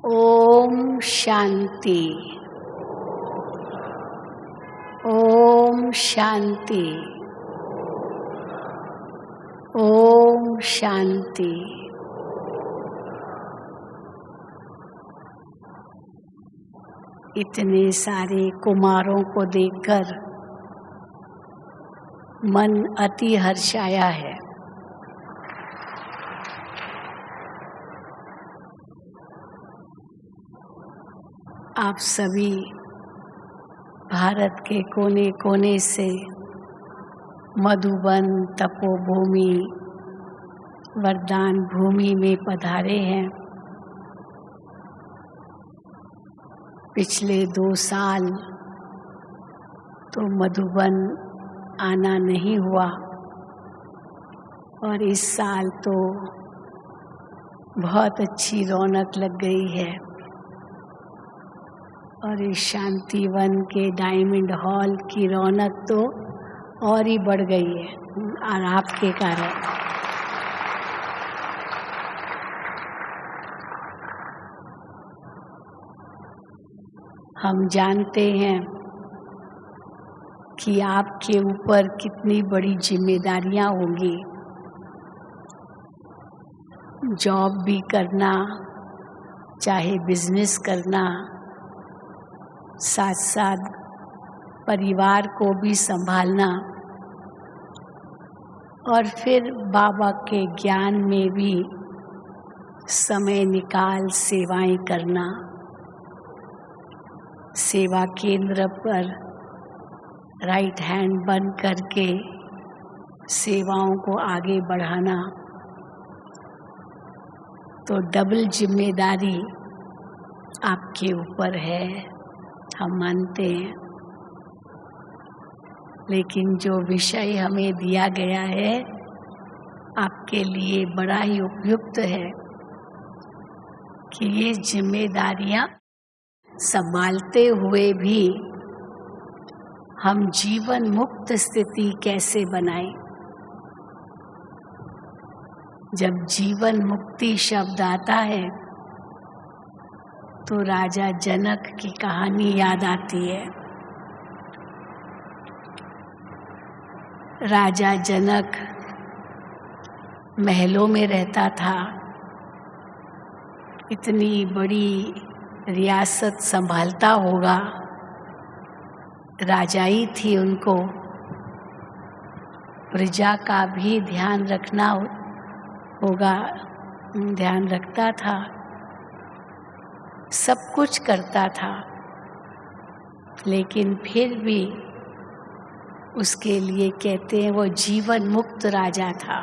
ओम शांति। ओम शांति। ओम शांति। इतने सारे कुमारों को देखकर मन अति हर्षाया है। आप सभी भारत के कोने कोने से मधुबन तपोभूमि वरदान भूमि में पधारे हैं। पिछले 2 साल तो मधुबन आना नहीं हुआ और इस साल तो बहुत अच्छी रौनक लग गई है और इस शांतिवन के डायमंड हॉल की रौनक तो और ही बढ़ गई है और आपके कारण। हम जानते हैं कि आपके ऊपर कितनी बड़ी जिम्मेदारियां होंगी। जॉब भी करना, चाहे बिजनेस करना, साथ साथ परिवार को भी संभालना और फिर बाबा के ज्ञान में भी समय निकाल सेवाएं करना, सेवा केंद्र पर राइट हैंड बन करके सेवाओं को आगे बढ़ाना, तो डबल जिम्मेदारी आपके ऊपर है, हम मानते हैं। लेकिन जो विषय हमें दिया गया है आपके लिए बड़ा ही उपयुक्त है कि ये जिम्मेदारियां संभालते हुए भी हम जीवन मुक्त स्थिति कैसे बनाएं। जब जीवन मुक्ति शब्द आता है तो राजा जनक की कहानी याद आती है। राजा जनक महलों में रहता था, इतनी बड़ी रियासत संभालता होगा, राजाई थी, उनको प्रजा का भी ध्यान रखना होगा, ध्यान रखता था, सब कुछ करता था, लेकिन फिर भी उसके लिए कहते हैं वो जीवन मुक्त राजा था।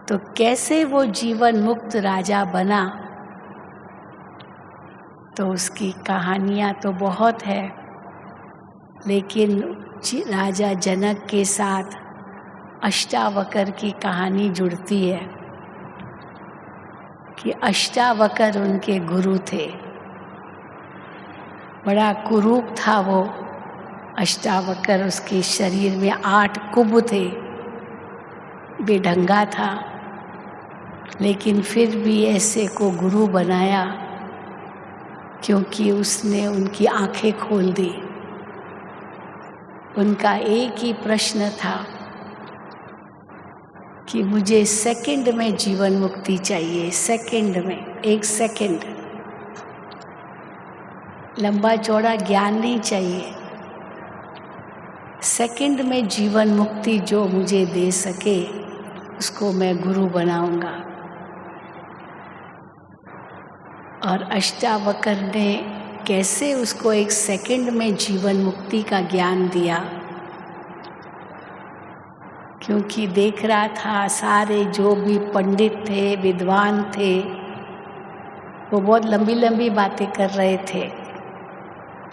तो कैसे वो जीवन मुक्त राजा बना, तो उसकी कहानियां तो बहुत है, लेकिन राजा जनक के साथ अष्टावक्र की कहानी जुड़ती है कि अष्टावक्र उनके गुरु थे। बड़ा कुरूप था वो अष्टावक्र, उसके शरीर में 8 कुब थे, बेढंगा था, लेकिन फिर भी ऐसे को गुरु बनाया क्योंकि उसने उनकी आंखें खोल दी। उनका एक ही प्रश्न था कि मुझे सेकंड में जीवन मुक्ति चाहिए, सेकंड में, 1 सेकंड, लंबा चौड़ा ज्ञान नहीं चाहिए, सेकंड में जीवन मुक्ति जो मुझे दे सके उसको मैं गुरु बनाऊंगा। और अष्टावक्र ने कैसे उसको 1 सेकंड में जीवन मुक्ति का ज्ञान दिया, क्योंकि देख रहा था सारे जो भी पंडित थे, विद्वान थे, वो बहुत लंबी लंबी बातें कर रहे थे।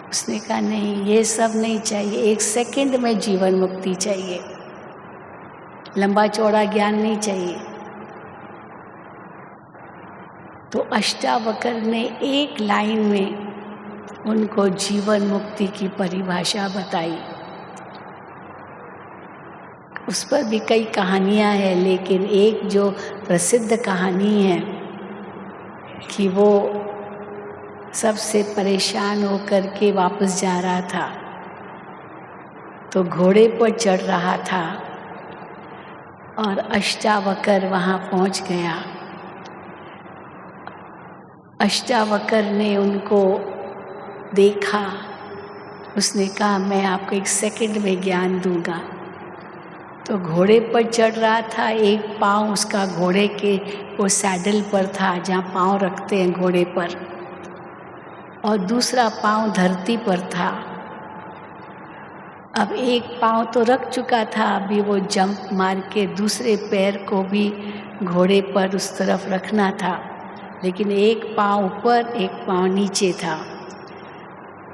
उसने कहा नहीं, ये सब नहीं चाहिए, 1 सेकंड में जीवन मुक्ति चाहिए, लंबा चौड़ा ज्ञान नहीं चाहिए। तो अष्टावक्र ने 1 लाइन में उनको जीवन मुक्ति की परिभाषा बताई। उस पर भी कई कहानियाँ हैं, लेकिन एक जो प्रसिद्ध कहानी है कि वो सबसे परेशान होकर के वापस जा रहा था, तो घोड़े पर चढ़ रहा था और अष्टावक्र वहाँ पहुँच गया। अष्टावक्र ने उनको देखा, उसने कहा मैं आपको 1 सेकंड में ज्ञान दूंगा। तो घोड़े पर चढ़ रहा था, एक पाँव उसका घोड़े के वो सैडल पर था जहाँ पाँव रखते हैं घोड़े पर, और दूसरा पाँव धरती पर था। अब एक पाँव तो रख चुका था, अभी वो जंप मार के दूसरे पैर को भी घोड़े पर उस तरफ रखना था, लेकिन एक पाँव ऊपर एक पाँव नीचे था।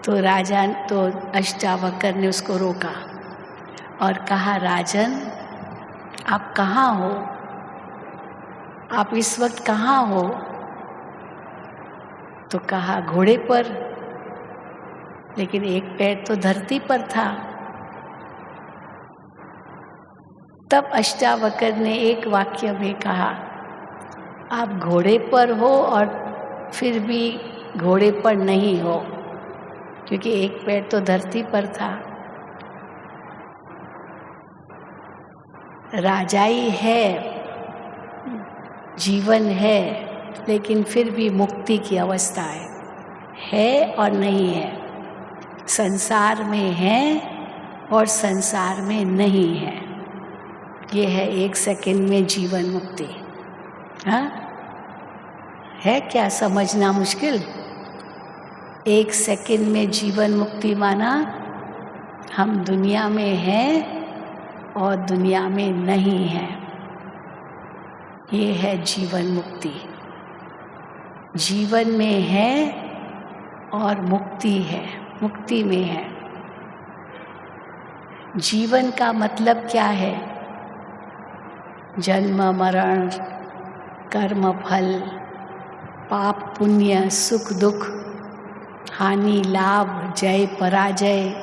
तो अष्टावक्र ने उसको रोका और कहा, राजन आप कहाँ हो? आप इस वक्त कहाँ हो? तो कहा घोड़े पर, लेकिन एक पैर तो धरती पर था। तब अष्टावक्र ने एक वाक्य में कहा, आप घोड़े पर हो और फिर भी घोड़े पर नहीं हो, क्योंकि एक पैर तो धरती पर था। राजाई है, जीवन है, लेकिन फिर भी मुक्ति की अवस्था है और नहीं है। संसार में है और संसार में नहीं है। ये है 1 सेकंड में जीवन मुक्ति। हाँ, है क्या समझना मुश्किल? 1 सेकंड में जीवन मुक्ति माना हम दुनिया में हैं और दुनिया में नहीं है। ये है जीवन मुक्ति। जीवन में है और मुक्ति है, मुक्ति में है। जीवन का मतलब क्या है? जन्म मरण, कर्म फल, पाप पुण्य, सुख दुख, हानि लाभ, जय पराजय,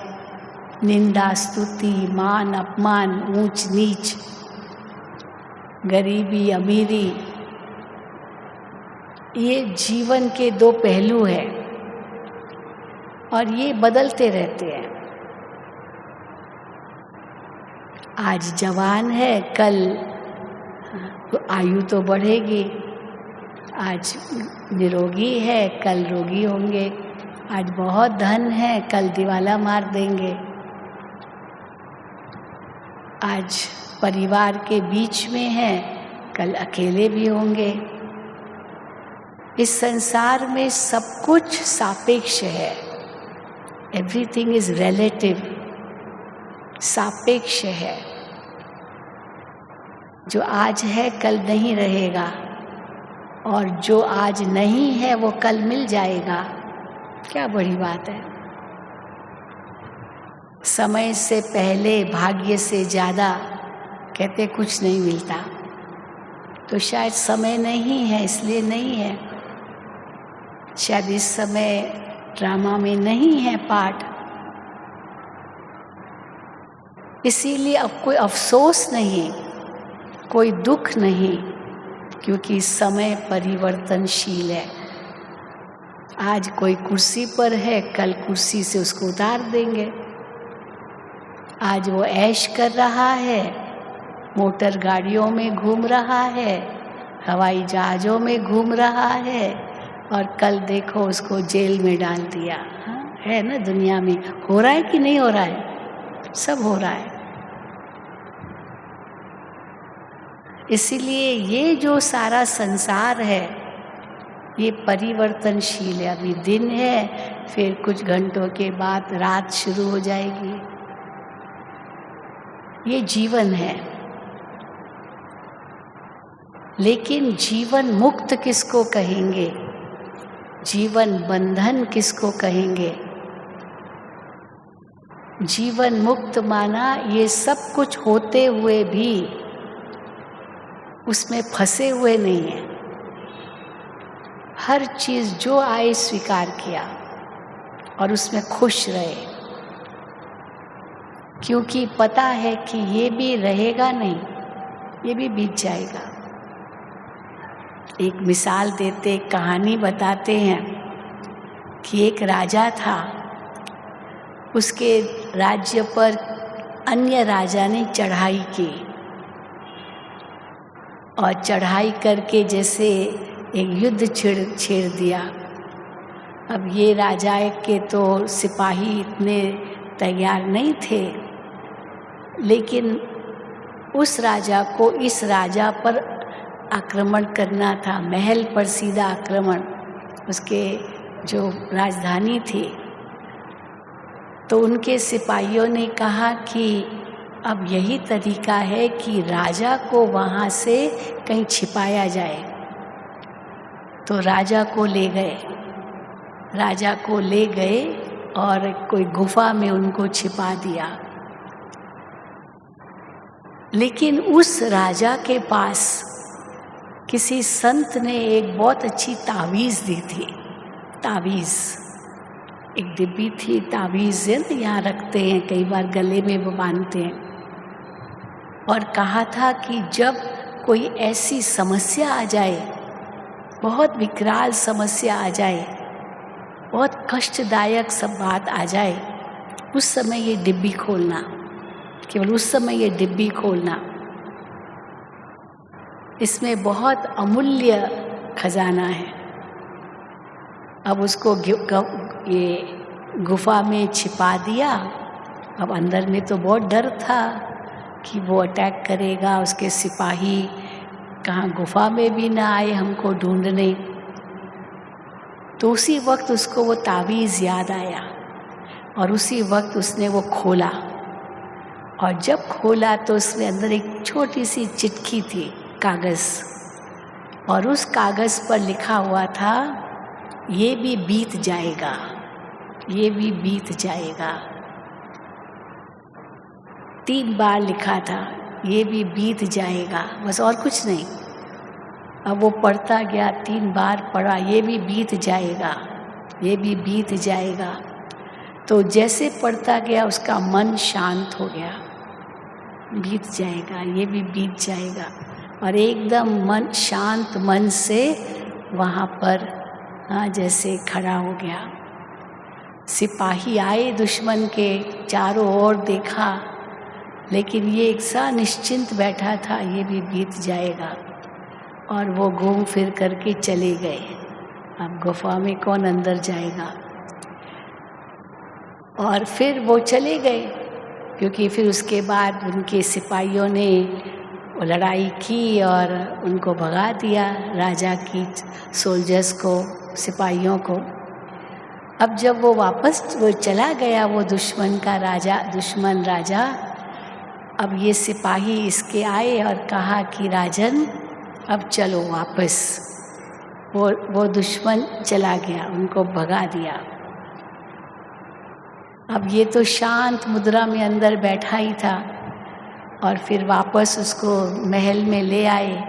निंदा स्तुति, मान अपमान, ऊंच नीच, गरीबी अमीरी, ये जीवन के 2 पहलू हैं और ये बदलते रहते हैं। आज जवान है, कल आयु तो बढ़ेगी। आज निरोगी है, कल रोगी होंगे। आज बहुत धन है, कल दिवाला मार देंगे। आज परिवार के बीच में है, कल अकेले भी होंगे। इस संसार में सब कुछ सापेक्ष है। एवरीथिंग इज रिलेटिव, सापेक्ष है। जो आज है कल नहीं रहेगा, और जो आज नहीं है वो कल मिल जाएगा। क्या बड़ी बात है। समय से पहले, भाग्य से ज़्यादा, कहते कुछ नहीं मिलता। तो शायद समय नहीं है इसलिए नहीं है, शायद इस समय ड्रामा में नहीं है पार्ट, इसीलिए अब कोई अफसोस नहीं, कोई दुख नहीं, क्योंकि समय परिवर्तनशील है। आज कोई कुर्सी पर है, कल कुर्सी से उसको उतार देंगे। आज वो ऐश कर रहा है, मोटर गाड़ियों में घूम रहा है, हवाई जहाज़ों में घूम रहा है, और कल देखो उसको जेल में डाल दिया। हाँ, है ना, दुनिया में हो रहा है कि नहीं हो रहा है? सब हो रहा है। इसीलिए ये जो सारा संसार है ये परिवर्तनशील है। अभी दिन है, फिर कुछ घंटों के बाद रात शुरू हो जाएगी। ये जीवन है। लेकिन जीवन मुक्त किसको कहेंगे? जीवन बंधन किसको कहेंगे? जीवन मुक्त माना ये सब कुछ होते हुए भी उसमें फंसे हुए नहीं है। हर चीज़ जो आए स्वीकार किया और उसमें खुश रहे। क्योंकि पता है कि ये भी रहेगा नहीं, ये भी बीत जाएगा। एक मिसाल देते, एक कहानी बताते हैं कि एक राजा था, उसके राज्य पर अन्य राजा ने चढ़ाई की और चढ़ाई करके जैसे एक युद्ध छेड़ दिया। अब ये राजा के तो सिपाही इतने तैयार नहीं थे, लेकिन उस राजा को इस राजा पर आक्रमण करना था, महल पर सीधा आक्रमण, उसके जो राजधानी थी। तो उनके सिपाहियों ने कहा कि अब यही तरीका है कि राजा को वहाँ से कहीं छिपाया जाए। तो राजा को ले गए और कोई गुफा में उनको छिपा दिया। लेकिन उस राजा के पास किसी संत ने एक बहुत अच्छी तावीज़ दी थी। तावीज़ एक डिब्बी थी, तावीज़ यहाँ रखते हैं, कई बार गले में बांधते हैं। और कहा था कि जब कोई ऐसी समस्या आ जाए, बहुत विकराल समस्या आ जाए, बहुत कष्टदायक सब बात आ जाए, उस समय ये डिब्बी खोलना, केवल उस समय ये डिब्बी खोलना। इसमें बहुत अमूल्य खजाना है। अब उसको ये गुफा में छिपा दिया। अब अंदर में तो बहुत डर था कि वो अटैक करेगा, उसके सिपाही कहाँ गुफा में भी ना आए हमको ढूंढने। तो उसी वक्त उसको वो तावीज़ याद आया और उसी वक्त उसने वो खोला। और जब खोला तो उसमें अंदर एक छोटी सी चिट्ठी थी, कागज़, और उस कागज़ पर लिखा हुआ था, ये भी बीत जाएगा, ये भी बीत जाएगा। 3 बार लिखा था, ये भी बीत जाएगा, बस और कुछ नहीं। अब वो पढ़ता गया, 3 बार पढ़ा, ये भी बीत जाएगा, ये भी बीत जाएगा। तो जैसे पढ़ता गया उसका मन शांत हो गया, बीत जाएगा, ये भी बीत जाएगा। और एकदम मन शांत मन से वहाँ पर जैसे खड़ा हो गया। सिपाही आए दुश्मन के, चारों ओर देखा, लेकिन ये एक सा निश्चिंत बैठा था, ये भी बीत जाएगा। और वो घूम फिर करके चले गए। अब गुफा में कौन अंदर जाएगा। और फिर वो चले गए, क्योंकि फिर उसके बाद उनके सिपाहियों ने लड़ाई की और उनको भगा दिया, राजा की सोल्जर्स को, सिपाहियों को। अब जब वो वापस वो चला गया, वो दुश्मन राजा, अब ये सिपाही इसके आए और कहा कि राजन अब चलो वापस। वो दुश्मन चला गया, उनको भगा दिया। अब ये तो शांत मुद्रा में अंदर बैठा ही था। और फिर वापस उसको महल में ले आए।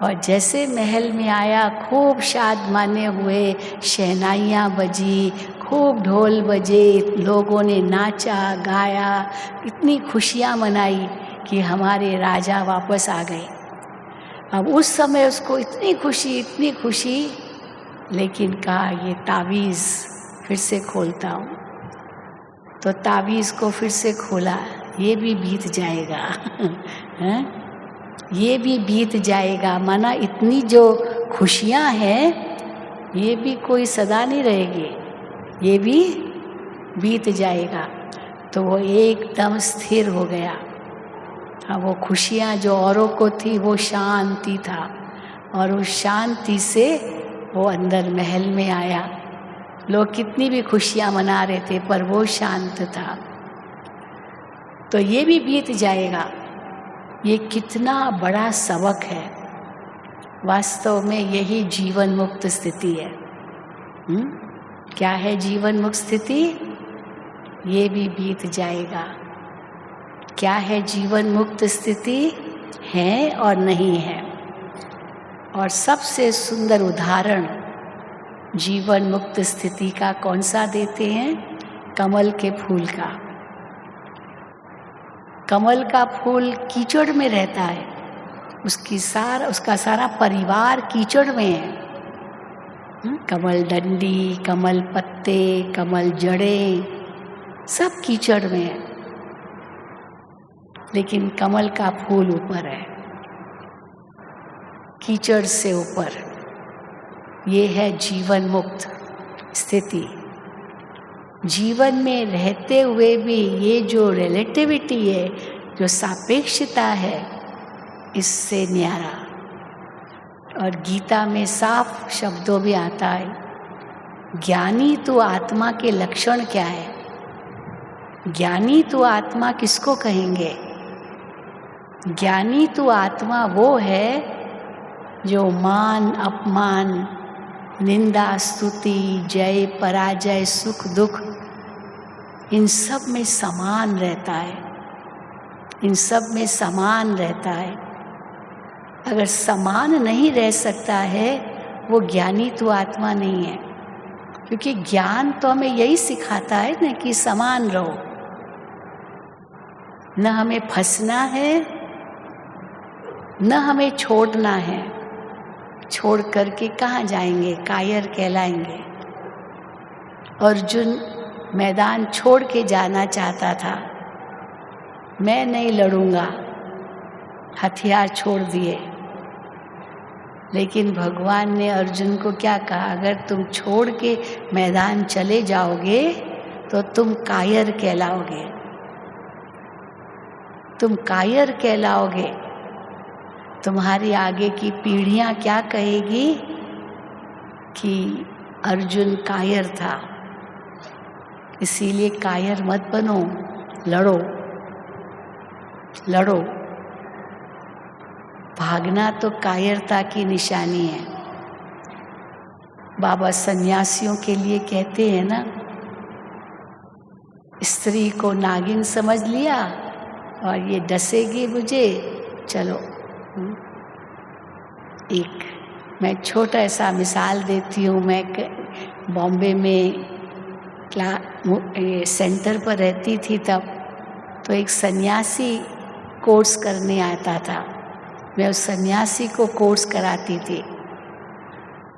और जैसे महल में आया, खूब शादमाने हुए, शहनाइयाँ बजी, खूब ढोल बजे, लोगों ने नाचा गाया, इतनी खुशियाँ मनाई कि हमारे राजा वापस आ गए। अब उस समय उसको इतनी खुशी, लेकिन कहा ये तावीज़ फिर से खोलता हूँ। तो तावीज़ को फिर से खोला, ये भी बीत जाएगा हैं? ये भी बीत जाएगा, माना इतनी जो खुशियाँ हैं ये भी कोई सदा नहीं रहेगी, ये भी बीत जाएगा। तो वो एकदम स्थिर हो गया। अब वो खुशियाँ जो औरों को थी वो शांति था, और उस शांति से वो अंदर महल में आया। लोग कितनी भी खुशियाँ मना रहे थे पर वो शांत था। तो ये भी बीत जाएगा। ये कितना बड़ा सबक है। वास्तव में यही जीवन मुक्त स्थिति है। क्या है जीवन मुक्त स्थिति? ये भी बीत जाएगा। क्या है जीवन मुक्त स्थिति? है और नहीं है। और सबसे सुंदर उदाहरण जीवन मुक्त स्थिति का कौन सा देते हैं? कमल के फूल का। कमल का फूल कीचड़ में रहता है, उसका सारा परिवार कीचड़ में है। कमल डंडी, कमल पत्ते, कमल जड़ें, सब कीचड़ में है, लेकिन कमल का फूल ऊपर है, कीचड़ से ऊपर। ये है जीवन मुक्त स्थिति। जीवन में रहते हुए भी ये जो रिलेटिविटी है, जो सापेक्षता है, इससे न्यारा। और गीता में साफ शब्दों में आता है, ज्ञानी तो आत्मा के लक्षण क्या है? ज्ञानी तो आत्मा किसको कहेंगे? ज्ञानी तो आत्मा वो है जो मान अपमान, निंदा स्तुति, जय पराजय, सुख दुख, इन सब में समान रहता है, इन सब में समान रहता है। अगर समान नहीं रह सकता है, वो ज्ञानी तो आत्मा नहीं है। क्योंकि ज्ञान तो हमें यही सिखाता है ना कि समान रहो, न हमें फंसना है, न हमें छोड़ना है। छोड़ करके कहाँ जाएंगे? कायर कहलाएंगे। अर्जुन मैदान छोड़ के जाना चाहता था, मैं नहीं लड़ूंगा, हथियार छोड़ दिए। लेकिन भगवान ने अर्जुन को क्या कहा? अगर तुम छोड़ के मैदान चले जाओगे तो तुम कायर कहलाओगे, तुम कायर कहलाओगे। तुम्हारी आगे की पीढ़ियां क्या कहेगी कि अर्जुन कायर था। इसीलिए कायर मत बनो, लड़ो लड़ो। भागना तो कायरता की निशानी है। बाबा सन्यासियों के लिए कहते हैं ना, स्त्री को नागिन समझ लिया और ये डसेगी मुझे, चलो। एक मैं छोटा सा मिसाल देती हूँ। मैं बॉम्बे में सेंटर पर रहती थी तब, तो एक सन्यासी कोर्स करने आता था। मैं उस सन्यासी को कोर्स कराती थी।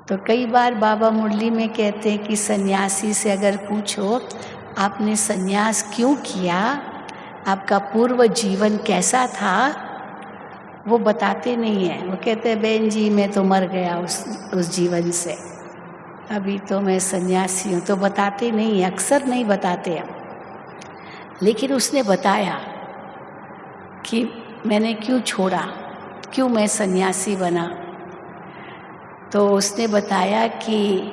तो कई बार बाबा मुरली में कहते हैं कि सन्यासी से अगर पूछो आपने सन्यास क्यों किया, आपका पूर्व जीवन कैसा था, वो बताते नहीं हैं। वो कहते हैं बहन जी मैं तो मर गया उस जीवन से, अभी तो मैं सन्यासी हूँ। तो बताते नहीं, अक्सर नहीं बताते हैं। लेकिन उसने बताया कि मैंने क्यों छोड़ा, क्यों मैं सन्यासी बना। तो उसने बताया कि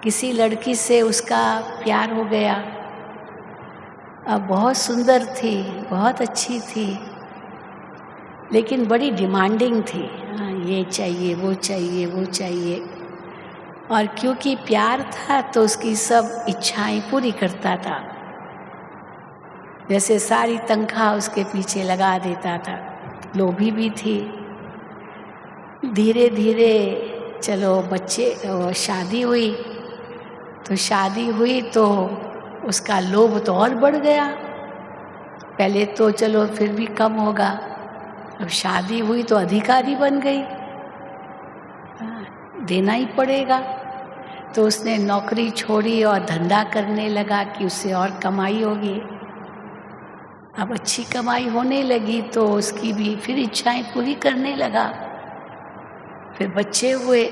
किसी लड़की से उसका प्यार हो गया। अब बहुत सुंदर थी, बहुत अच्छी थी, लेकिन बड़ी डिमांडिंग थी। हाँ, ये चाहिए, वो चाहिए, वो चाहिए। और क्योंकि प्यार था तो उसकी सब इच्छाएं पूरी करता था। जैसे सारी तनख्वाह उसके पीछे लगा देता था। लोभी भी थी। धीरे धीरे चलो बच्चे शादी हुई, तो शादी हुई तो उसका लोभ तो और बढ़ गया। पहले तो चलो फिर भी कम होगा, अब शादी हुई तो अधिकारी बन गई, देना ही पड़ेगा। तो उसने नौकरी छोड़ी और धंधा करने लगा कि उससे और कमाई होगी। अब अच्छी कमाई होने लगी तो उसकी भी फिर इच्छाएं पूरी करने लगा। फिर बच्चे हुए,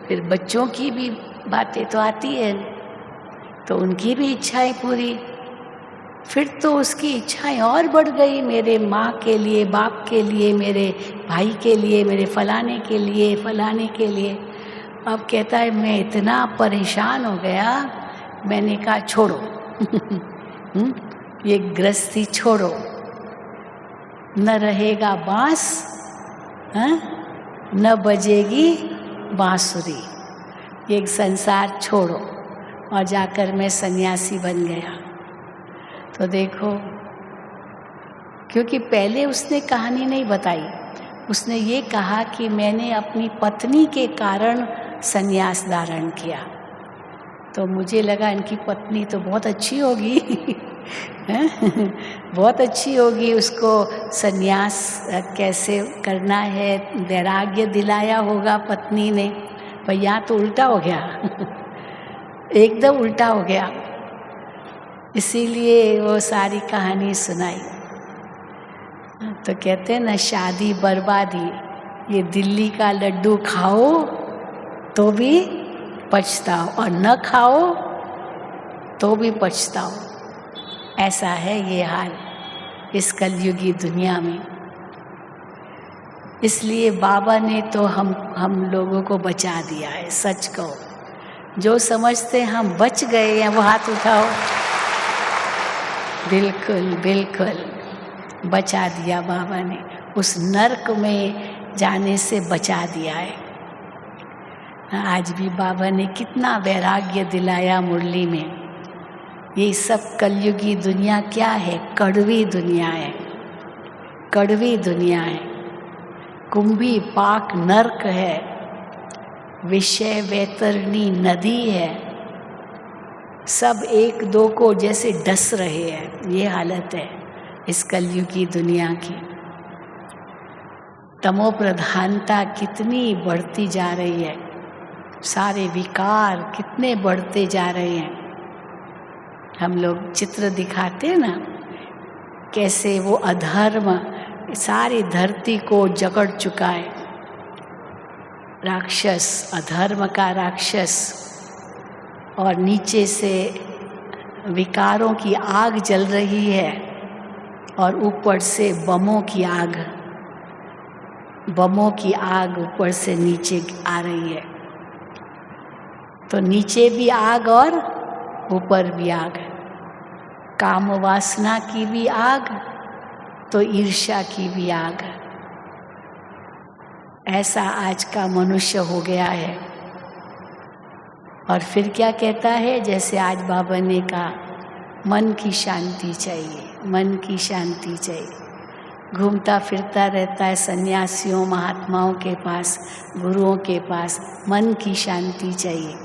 फिर बच्चों की भी बातें तो आती है, तो उनकी भी इच्छाएं पूरी। फिर तो उसकी इच्छाएं और बढ़ गई, मेरे माँ के लिए, बाप के लिए, मेरे भाई के लिए, मेरे फलाने के लिए, फलाने के लिए। अब कहता है मैं इतना परेशान हो गया, मैंने कहा छोड़ो ये गृहस्थी छोड़ो, न रहेगा बांस, न बजेगी बांसुरी, ये संसार छोड़ो। और जाकर मैं सन्यासी बन गया। तो देखो, क्योंकि पहले उसने कहानी नहीं बताई, उसने ये कहा कि मैंने अपनी पत्नी के कारण सन्यास धारण किया। तो मुझे लगा इनकी पत्नी तो बहुत अच्छी होगी बहुत अच्छी होगी, उसको सन्यास कैसे करना है वैराग्य दिलाया होगा पत्नी ने, पर यहाँ तो उल्टा हो गया एकदम उल्टा हो गया। इसीलिए वो सारी कहानी सुनाई। तो कहते हैं ना, शादी बर्बादी, ये दिल्ली का लड्डू खाओ तो भी पछताओ और न खाओ तो भी पछताओ। ऐसा है ये हाल इस कलयुगी दुनिया में। इसलिए बाबा ने तो हम लोगों को बचा दिया है। सच कहो, जो समझते हम बच गए हैं वो हाथ उठाओ। बिल्कुल बिल्कुल बचा दिया बाबा ने, उस नरक में जाने से बचा दिया है। आज भी बाबा ने कितना वैराग्य दिलाया मुरली में। ये सब कलयुगी दुनिया क्या है? कड़वी दुनिया है, कड़वी दुनिया है, कुंभी पाक नरक है, विषय वैतरणी नदी है, सब एक दो को जैसे डस रहे हैं। ये हालत है इस कलयुगी दुनिया की। तमो प्रधानता कितनी बढ़ती जा रही है, सारे विकार कितने बढ़ते जा रहे हैं। हम लोग चित्र दिखाते हैं ना, कैसे वो अधर्म सारी धरती को जकड़ चुका है। राक्षस, अधर्म का राक्षस, और नीचे से विकारों की आग जल रही है और ऊपर से बमों की आग, बमों की आग ऊपर से नीचे आ रही है। तो नीचे भी आग और ऊपर भी आग, काम वासना की भी आग तो ईर्ष्या की भी आग। ऐसा आज का मनुष्य हो गया है। और फिर क्या कहता है, जैसे आज बाबा ने कहा, मन की शांति चाहिए, मन की शांति चाहिए। घूमता फिरता रहता है सन्यासियों महात्माओं के पास, गुरुओं के पास, मन की शांति चाहिए।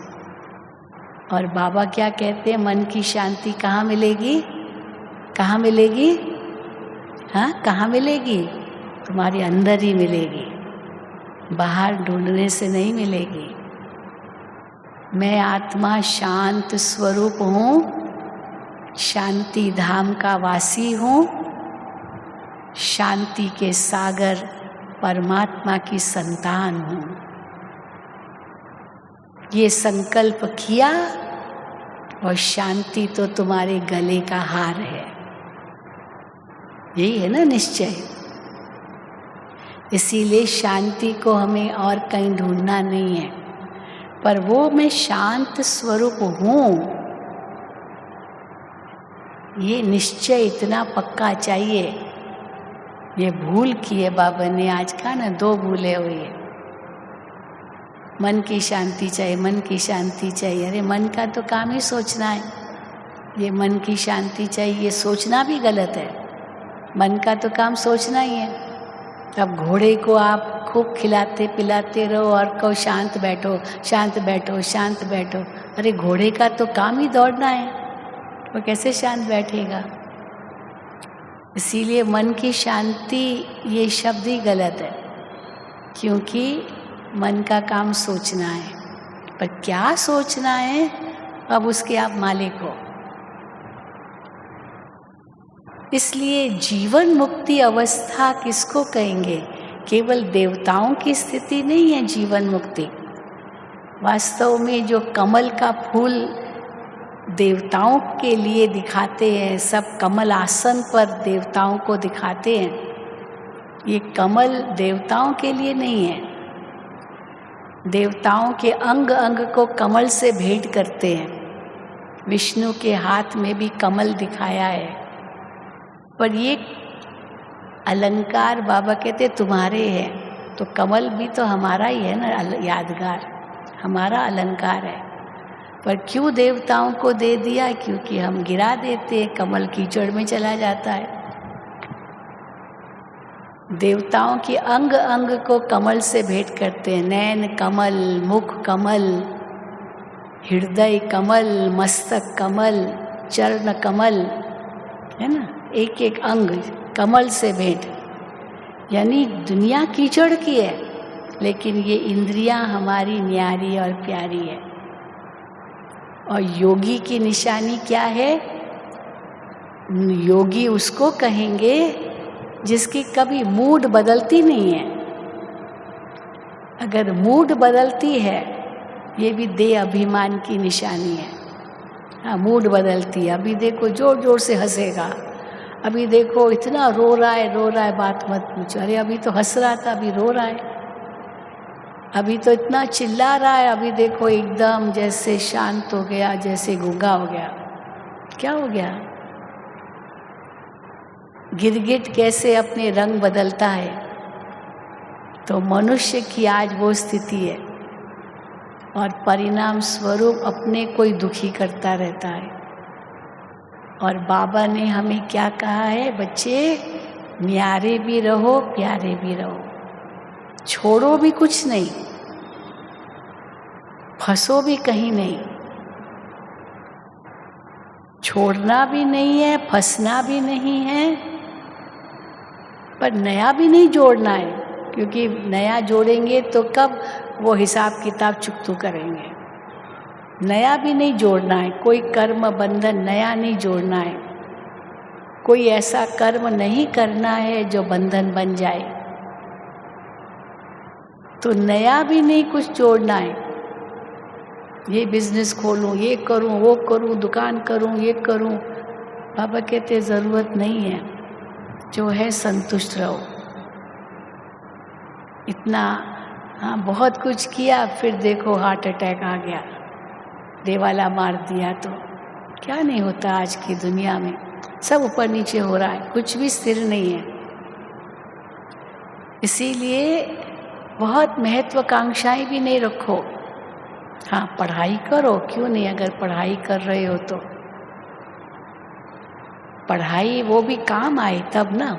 और बाबा क्या कहते हैं, मन की शांति कहाँ मिलेगी? कहाँ मिलेगी? हाँ, कहाँ मिलेगी? तुम्हारे अंदर ही मिलेगी, बाहर ढूंढने से नहीं मिलेगी। मैं आत्मा शांत स्वरूप हूँ, शांति धाम का वासी हूँ, शांति के सागर परमात्मा की संतान हूँ। ये संकल्प किया और शांति तो तुम्हारे गले का हार है। यही है ना निश्चय। इसीलिए शांति को हमें और कहीं ढूंढना नहीं है, पर वो मैं शांत स्वरूप हूँ, ये निश्चय इतना पक्का चाहिए। ये भूल की है बाबा ने आज का ना, 2 भूलें हुई है। मन की शांति चाहिए, मन की शांति चाहिए। अरे मन का तो काम ही सोचना है। ये मन की शांति चाहिए, ये सोचना भी गलत है। मन का तो काम सोचना ही है। अब घोड़े को आप खूब खिलाते पिलाते रहो और कहो शांत बैठो, शांत बैठो, शांत बैठो। अरे घोड़े का तो काम ही दौड़ना है, वो कैसे शांत बैठेगा? इसीलिए मन की शांति ये शब्द ही गलत है, क्योंकि मन का काम सोचना है। पर क्या सोचना है, अब उसके आप मालिक हो। इसलिए जीवन मुक्ति अवस्था किसको कहेंगे? केवल देवताओं की स्थिति नहीं है जीवन मुक्ति। वास्तव में जो कमल का फूल देवताओं के लिए दिखाते हैं, सब कमल आसन पर देवताओं को दिखाते हैं, ये कमल देवताओं के लिए नहीं है। देवताओं के अंग अंग को कमल से भेंट करते हैं। विष्णु के हाथ में भी कमल दिखाया है, पर ये अलंकार बाबा कहते तुम्हारे हैं, तो कमल भी तो हमारा ही है ना, यादगार हमारा अलंकार है। पर क्यों देवताओं को दे दिया? क्योंकि हम गिरा देते हैं, कमल कीचड़ में चला जाता है। देवताओं के अंग अंग को कमल से भेंट करते हैं। नैन कमल, मुख कमल, हृदय कमल, मस्तक कमल, चरण कमल, है ना, एक एक अंग कमल से भेंट। यानी दुनिया कीचड़ की है, लेकिन ये इंद्रियां हमारी न्यारी और प्यारी है। और योगी की निशानी क्या है? योगी उसको कहेंगे जिसकी कभी मूड बदलती नहीं है। अगर मूड बदलती है, ये भी देह अभिमान की निशानी है। हाँ, मूड बदलती है। अभी देखो जोर जोर से हंसेगा, अभी देखो इतना रो रहा है, बात मत पूछो। अरे अभी तो हंस रहा था, अभी रो रहा है। अभी तो इतना चिल्ला रहा है, अभी देखो एकदम जैसे शांत हो गया, जैसे गूंगा हो गया। क्या हो गया? गिरगिट कैसे अपने रंग बदलता है, तो मनुष्य की आज वो स्थिति है। और परिणाम स्वरूप अपने को ही दुखी करता रहता है। और बाबा ने हमें क्या कहा है? बच्चे, न्यारे भी रहो, प्यारे भी रहो, छोड़ो भी कुछ नहीं, फंसो भी कहीं नहीं। छोड़ना भी नहीं है, फंसना भी नहीं है, पर नया भी नहीं जोड़ना है, क्योंकि नया जोड़ेंगे तो कब वो हिसाब किताब चुकतू करेंगे। नया भी नहीं जोड़ना है, कोई कर्म बंधन नया नहीं जोड़ना है, कोई ऐसा कर्म नहीं करना है जो बंधन बन जाए। तो नया भी नहीं कुछ जोड़ना है। ये बिजनेस खोलूं, ये करूं, वो करूं, दुकान करूं, ये करूं। बाबा कहते ज़रूरत नहीं है, जो है संतुष्ट रहो। इतना हाँ बहुत कुछ किया, फिर देखो हार्ट अटैक आ गया, देवाला मार दिया, तो क्या नहीं होता आज की दुनिया में। सब ऊपर नीचे हो रहा है, कुछ भी स्थिर नहीं है। इसीलिए बहुत महत्वाकांक्षाएं भी नहीं रखो। हाँ, पढ़ाई करो, क्यों नहीं, अगर पढ़ाई कर रहे हो तो पढ़ाई वो भी काम आए तब ना।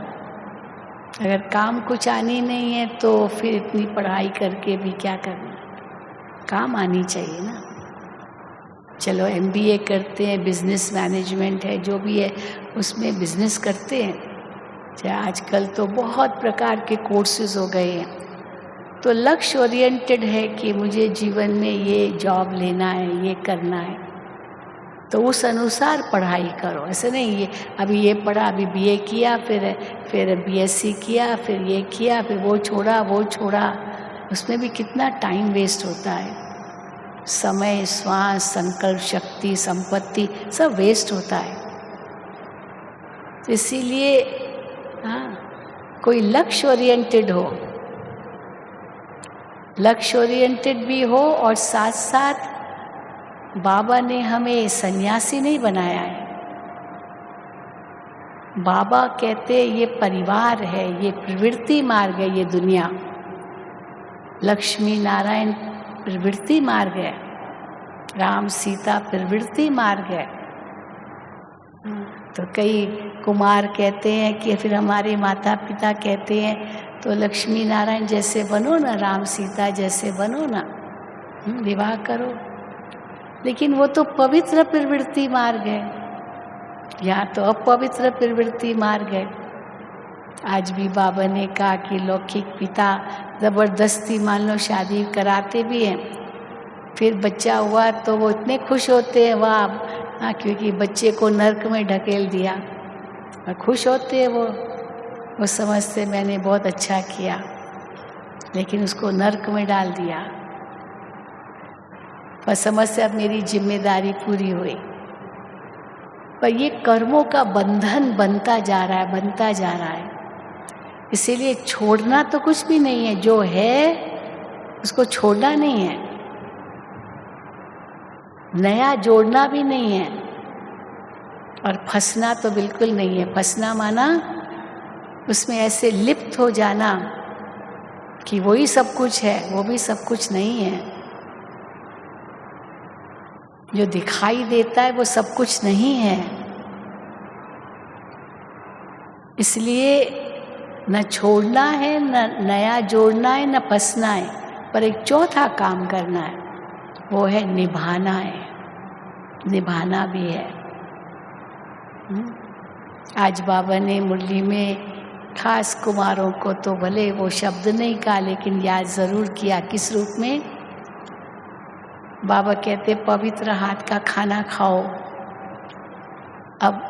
अगर काम कुछ आनी नहीं है तो फिर इतनी पढ़ाई करके भी क्या करना, काम आनी चाहिए ना। चलो MBA करते हैं, बिजनेस मैनेजमेंट है, जो भी है उसमें बिजनेस करते हैं। चाहे आजकल तो बहुत प्रकार के कोर्सेज हो गए हैं। तो लक्ष्य ओरिएंटेड है कि मुझे जीवन में ये जॉब लेना है, ये करना है, तो उस अनुसार पढ़ाई करो। ऐसे नहीं ये अभी ये पढ़ा, अभी BA किया, फिर BSc किया, फिर ये किया, फिर वो छोड़ा, उसमें भी कितना टाइम वेस्ट होता है। समय, श्वास, संकल्प शक्ति, संपत्ति सब वेस्ट होता है। तो इसीलिए हाँ, कोई लक्ष्य ओरिएंटेड हो, लक्ष्य ओरिएंटेड भी हो, और साथ साथ बाबा ने हमें सन्यासी नहीं बनाया है। बाबा कहते ये परिवार है, ये प्रवृत्ति मार्ग है, ये दुनिया। लक्ष्मी नारायण प्रवृत्ति मार्ग है, राम सीता प्रवृत्ति मार्ग है। तो कई कुमार कहते हैं कि फिर हमारे माता पिता कहते हैं तो लक्ष्मी नारायण जैसे बनो ना, राम सीता जैसे बनो ना, विवाह करो। लेकिन वो तो पवित्र प्रवृत्ति मार्ग है, यहाँ तो अपवित्र प्रवृत्ति मार्ग है। आज भी बाबा ने कहा कि लौकिक पिता ज़बरदस्ती मान लो शादी कराते भी हैं, फिर बच्चा हुआ तो वो इतने खुश होते हैं, वाह हाँ, क्योंकि बच्चे को नर्क में ढकेल दिया, और खुश होते हैं वो समझते मैंने बहुत अच्छा किया, लेकिन उसको नर्क में डाल दिया। पर समझते अब मेरी जिम्मेदारी पूरी हुई। पर ये कर्मों का बंधन बनता जा रहा है। इसीलिए छोड़ना तो कुछ भी नहीं है, जो है उसको छोड़ना नहीं है, नया जोड़ना भी नहीं है, और फंसना तो बिल्कुल नहीं है। फंसना माना उसमें ऐसे लिप्त हो जाना कि वही सब कुछ है, वो भी सब कुछ नहीं है। जो दिखाई देता है वो सब कुछ नहीं है। इसलिए न छोड़ना है, न नया जोड़ना है, न फंसना है, पर एक चौथा काम करना है, वो है निभाना है, निभाना भी है। आज बाबा ने मुरली में खास कुमारों को तो भले वो शब्द नहीं कहा, लेकिन याद ज़रूर किया। किस रूप में? बाबा कहते पवित्र हाथ का खाना खाओ। अब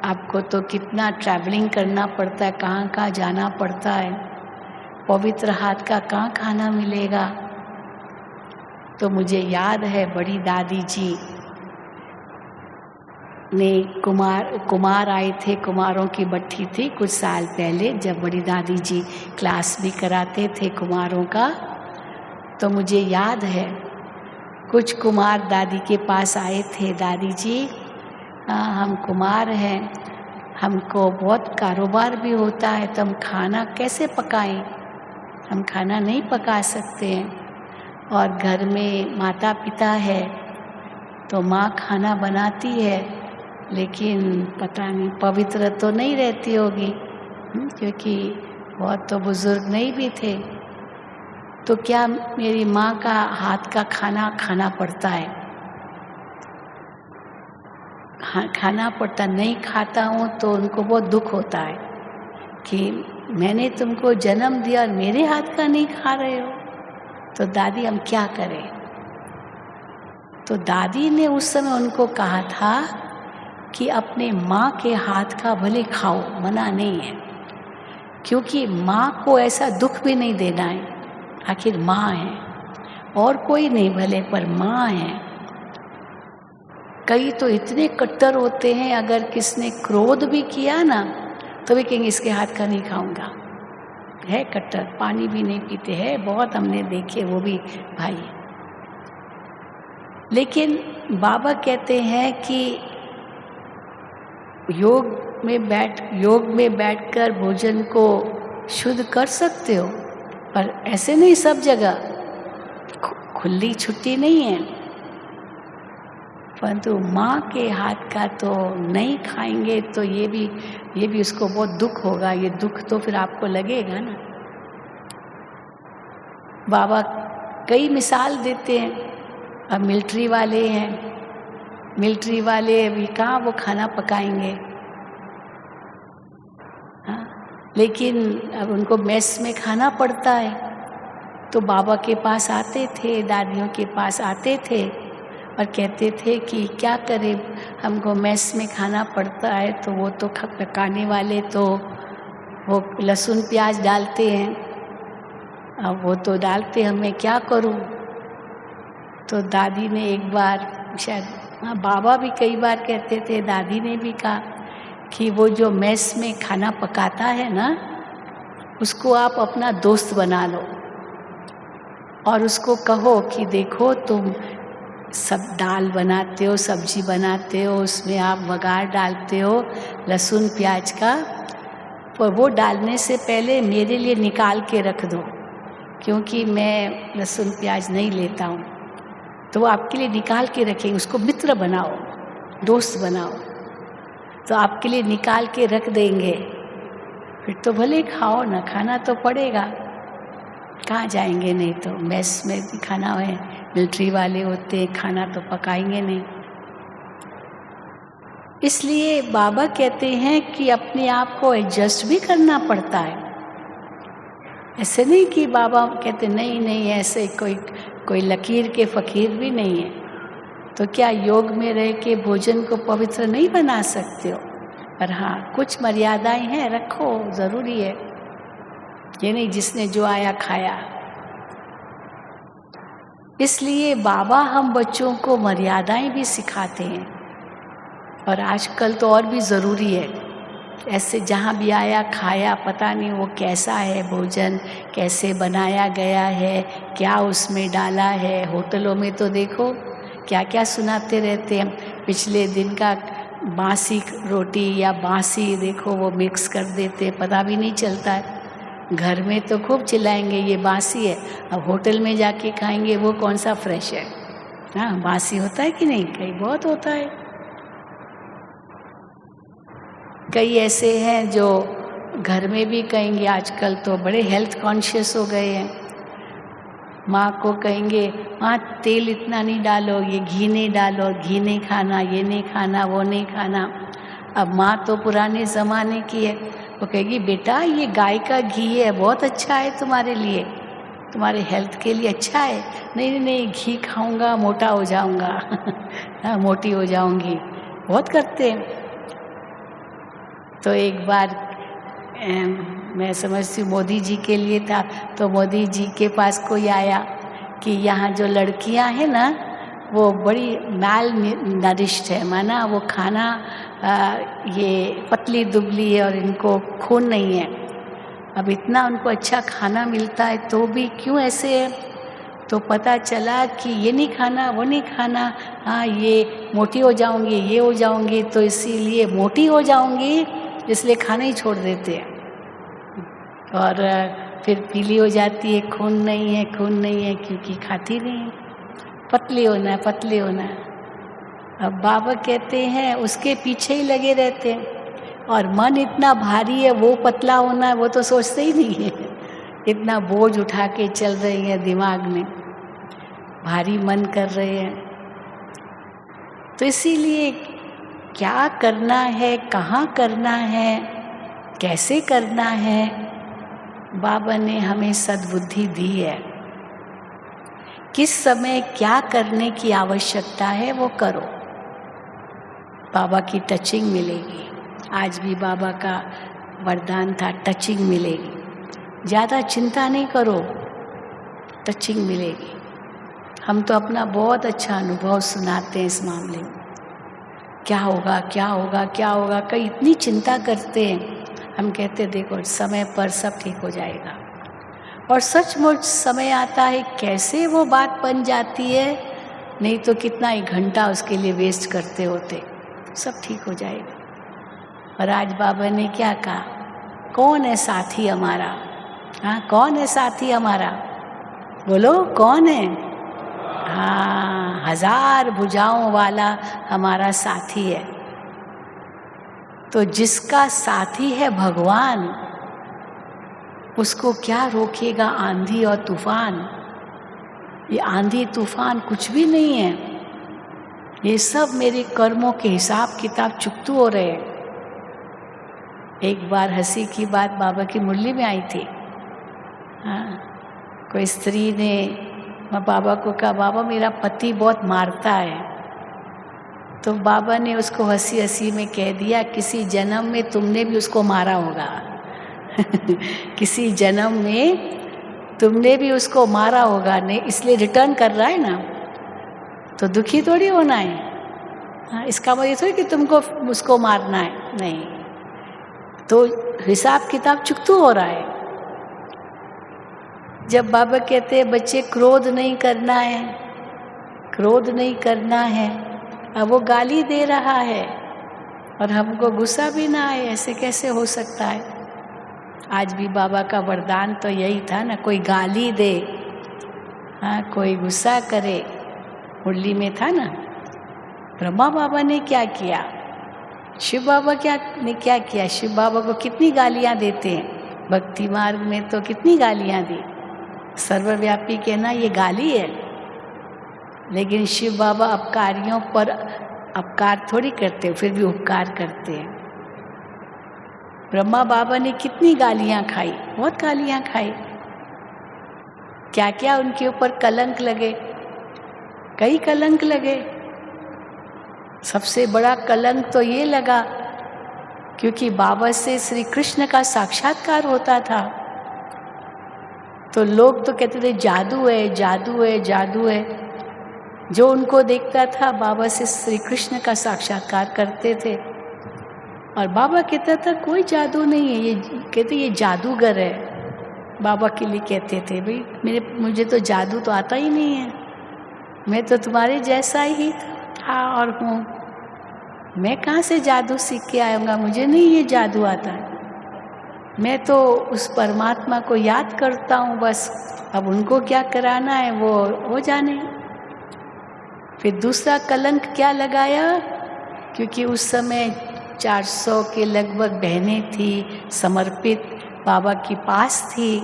आपको तो कितना ट्रैवलिंग करना पड़ता है, कहाँ कहाँ जाना पड़ता है, पवित्र हाथ का कहाँ खाना मिलेगा। तो मुझे याद है बड़ी दादी जी ने कुमार आए थे, कुमारों की बट्टी थी कुछ साल पहले, जब बड़ी दादी जी क्लास भी कराते थे कुमारों का। तो मुझे याद है कुछ कुमार दादी के पास आए थे, दादी जी हम कुमार हैं, हमको बहुत कारोबार भी होता है, तो हम खाना कैसे पकाएं, हम खाना नहीं पका सकते हैं, और घर में माता पिता है तो माँ खाना बनाती है, लेकिन पता नहीं पवित्र तो नहीं रहती होगी, क्योंकि बहुत तो बुजुर्ग नहीं भी थे। तो क्या मेरी माँ का हाथ का खाना खाना पड़ता है? खाना पड़ता नहीं, खाता हूँ तो उनको बहुत दुख होता है कि मैंने तुमको जन्म दिया और मेरे हाथ का नहीं खा रहे हो। तो दादी हम क्या करें? तो दादी ने उस समय उनको कहा था कि अपने माँ के हाथ का भले खाओ, मना नहीं है, क्योंकि माँ को ऐसा दुख भी नहीं देना है, आखिर माँ है, और कोई नहीं भले पर माँ है। कई तो इतने कट्टर होते हैं, अगर किसने क्रोध भी किया ना तो भी कहेंगे इसके हाथ का नहीं खाऊंगा, है कट्टर, पानी भी नहीं पीते हैं, बहुत हमने देखे वो भी भाई। लेकिन बाबा कहते हैं कि योग में बैठकर भोजन को शुद्ध कर सकते हो, पर ऐसे नहीं सब जगह, खुली छुट्टी नहीं है। परंतु माँ के हाथ का तो नहीं खाएंगे तो ये भी उसको बहुत दुख होगा। ये दुख तो फिर आपको लगेगा ना। बाबा कई मिसाल देते हैं। अब मिलिट्री वाले हैं, मिलिट्री वाले अभी कहाँ वो खाना पकाएंगे, हाँ, लेकिन अब उनको मेस में खाना पड़ता है। तो बाबा के पास आते थे, दादियों के पास आते थे और कहते थे कि क्या करें, हमको मेस में खाना पड़ता है। तो वो तो पकाने वाले तो वो लहसुन प्याज डालते हैं, अब वो तो डालते, हमें क्या करूं। तो दादी ने एक बार, शायद हाँ बाबा भी कई बार कहते थे, दादी ने भी कहा कि वो जो मेस में खाना पकाता है ना, उसको आप अपना दोस्त बना लो और उसको कहो कि देखो तुम सब दाल बनाते हो, सब्जी बनाते हो, उसमें आप वघार डालते हो लहसुन प्याज का, पर वो डालने से पहले मेरे लिए निकाल के रख दो, क्योंकि मैं लहसुन प्याज नहीं लेता हूँ। तो वो आपके लिए निकाल के रखेंगे, उसको मित्र बनाओ, दोस्त बनाओ, तो आपके लिए निकाल के रख देंगे। फिर तो भले खाओ ना, खाना तो पड़ेगा, कहाँ जाएंगे, नहीं तो मेस में भी खाना है, मिलिट्री वाले होते हैं, खाना तो पकाएंगे नहीं। इसलिए बाबा कहते हैं कि अपने आप को एडजस्ट भी करना पड़ता है। ऐसे नहीं कि बाबा कहते नहीं ऐसे कोई लकीर के फकीर भी नहीं है। तो क्या योग में रह के भोजन को पवित्र नहीं बना सकते हो? पर हाँ, कुछ मर्यादाएं हैं, रखो, ज़रूरी है। ये नहीं जिसने जो आया खाया। इसलिए बाबा हम बच्चों को मर्यादाएं भी सिखाते हैं, और आजकल तो और भी ज़रूरी है। ऐसे जहाँ भी आया खाया, पता नहीं वो कैसा है भोजन, कैसे बनाया गया है, क्या उसमें डाला है। होटलों में तो देखो क्या क्या सुनाते रहते हैं, पिछले दिन का बासी रोटी या बासी देखो वो मिक्स कर देते, पता भी नहीं चलता है। घर में तो खूब चिल्लाएंगे ये बासी है, अब होटल में जाके खाएंगे वो कौन सा फ्रेश है। हाँ, बासी होता है कि नहीं? कई बहुत होता है। कई ऐसे हैं जो घर में भी कहेंगे, आजकल तो बड़े हेल्थ कॉन्शियस हो गए हैं, माँ को कहेंगे माँ तेल इतना नहीं डालो, ये घी नहीं डालो, घी नहीं खाना, ये नहीं खाना, वो नहीं खाना। अब माँ तो पुराने ज़माने की है, वो कहेगी बेटा ये गाय का घी है, बहुत अच्छा है तुम्हारे लिए, तुम्हारे हेल्थ के लिए अच्छा है। नहीं नहीं नहीं, घी खाऊंगा मोटा हो जाऊंगा हाँ, मोटी हो जाऊंगी, बहुत करते हैं। तो एक बार मैं समझती हूँ मोदी जी के लिए था, तो मोदी जी के पास कोई आया कि यहाँ जो लड़कियाँ हैं ना वो बड़ी माल नरिश्ड है, माना वो खाना ये पतली दुबली है और इनको खून नहीं है। अब इतना उनको अच्छा खाना मिलता है तो भी क्यों ऐसे है? तो पता चला कि ये नहीं खाना वो नहीं खाना, हाँ ये मोटी हो जाऊंगी ये हो जाऊंगी, तो इसीलिए मोटी हो जाऊंगी इसलिए खाना ही छोड़ देते हैं। और फिर पीली हो जाती है, खून नहीं है खून नहीं है, क्योंकि खाती नहीं है, पतली होना है पतली होना है। अब बाबा कहते हैं उसके पीछे ही लगे रहते हैं, और मन इतना भारी है, वो पतला होना है वो तो सोचते ही नहीं है। इतना बोझ उठा के चल रही है, दिमाग में भारी मन कर रहे हैं। तो इसीलिए क्या करना है, कहाँ करना है, कैसे करना है, बाबा ने हमें सद्बुद्धि दी है। किस समय क्या करने की आवश्यकता है वो करो, बाबा की टचिंग मिलेगी। आज भी बाबा का वरदान था, टचिंग मिलेगी। ज़्यादा चिंता नहीं करो, टचिंग मिलेगी। हम तो अपना बहुत अच्छा अनुभव सुनाते हैं इस मामले में, क्या होगा क्या होगा क्या होगा, कई इतनी चिंता करते हैं। हम कहते देखो समय पर सब ठीक हो जाएगा, और सचमुच समय आता है, कैसे वो बात बन जाती है, नहीं तो कितना ही घंटा उसके लिए वेस्ट करते होते, सब ठीक हो जाएगा। और आज बाबा ने क्या कहा, कौन है साथी हमारा? हाँ, कौन है साथी हमारा? बोलो कौन है? हाँ, 1000 भुजाओं वाला हमारा साथी है। तो जिसका साथी है भगवान, उसको क्या रोकेगा आंधी और तूफान? ये आंधी तूफान कुछ भी नहीं है, ये सब मेरे कर्मों के हिसाब किताब चुकतू हो रहे हैं। एक बार हंसी की बात बाबा की मुरली में आई थी। हाँ, कोई स्त्री ने बाबा को कहा, बाबा मेरा पति बहुत मारता है। तो बाबा ने उसको हंसी हंसी में कह दिया, किसी जन्म में तुमने भी उसको मारा होगा किसी जन्म में तुमने भी उसको मारा होगा, नहीं इसलिए रिटर्न कर रहा है ना, तो दुखी थोड़ी होना है। हाँ, इसका मतलब थोड़ी कि तुमको उसको मारना है, नहीं, तो हिसाब किताब चुकतू हो रहा है। जब बाबा कहते हैं बच्चे क्रोध नहीं करना है, क्रोध नहीं करना है, अब वो गाली दे रहा है और हमको गुस्सा भी ना आए, ऐसे कैसे हो सकता है? आज भी बाबा का वरदान तो यही था ना, कोई गाली दे, हाँ कोई गुस्सा करे, मुरली में था ना। ब्रह्मा बाबा ने क्या किया, शिव बाबा ने क्या किया? शिव बाबा को कितनी गालियाँ देते हैं, भक्ति मार्ग में तो कितनी गालियाँ दी, सर्वव्यापी कहना ये गाली है। लेकिन शिव बाबा अपकारियों पर अपकार थोड़ी करते, फिर भी उपकार करते हैं। ब्रह्मा बाबा ने कितनी गालियाँ खाई, बहुत गालियाँ खाई, क्या क्या उनके ऊपर कलंक लगे, कई कलंक लगे। सबसे बड़ा कलंक तो ये लगा क्योंकि बाबा से श्री कृष्ण का साक्षात्कार होता था, तो लोग तो कहते थे जादू है जादू है जादू है। जो उनको देखता था बाबा से श्री कृष्ण का साक्षात्कार करते थे, और बाबा कहता था कोई जादू नहीं है, ये कहते ये जादूगर है। बाबा के लिए कहते थे भाई मुझे तो जादू तो आता ही नहीं है, मैं तो तुम्हारे जैसा ही था और हूँ, मैं कहाँ से जादू सीख के आऊँगा, मुझे नहीं ये जादू आता है, मैं तो उस परमात्मा को याद करता हूँ बस, अब उनको क्या कराना है वो हो जाने। फिर दूसरा कलंक क्या लगाया, क्योंकि उस समय 400 के लगभग बहनें थी, समर्पित बाबा के पास थी,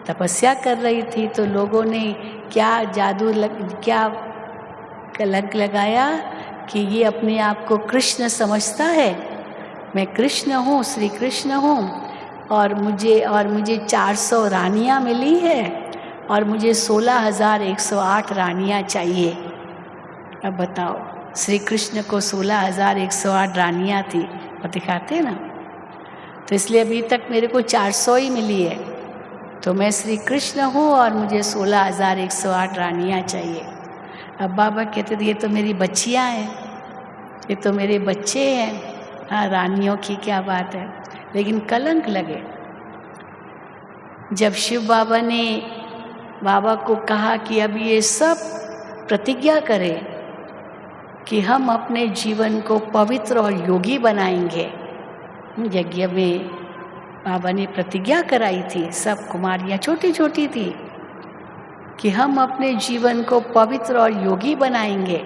तपस्या कर रही थी, तो लोगों ने क्या क्या कलंक लगाया कि ये अपने आप को कृष्ण समझता है, मैं कृष्ण हूँ, श्री कृष्ण हूँ, और मुझे 400 रानियाँ मिली है और मुझे 16,108 रानियाँ चाहिए। अब बताओ, श्री कृष्ण को 16,108 रानियाँ थी, और दिखाते ना, तो इसलिए अभी तक मेरे को 400 ही मिली है। तो मैं श्री कृष्ण हूँ और मुझे 16,108 रानियाँ चाहिए। अब बाबा कहते थे ये तो मेरी बच्चियाँ हैं, ये तो मेरे बच्चे हैं, हाँ रानियों की क्या बात है। लेकिन कलंक लगे जब शिव बाबा ने बाबा को कहा कि अब ये सब प्रतिज्ञा करें कि हम अपने जीवन को पवित्र और योगी बनाएंगे। यज्ञ में बाबा ने प्रतिज्ञा कराई थी, सब कुमारियाँ छोटी छोटी थी, कि हम अपने जीवन को पवित्र और योगी बनाएंगे।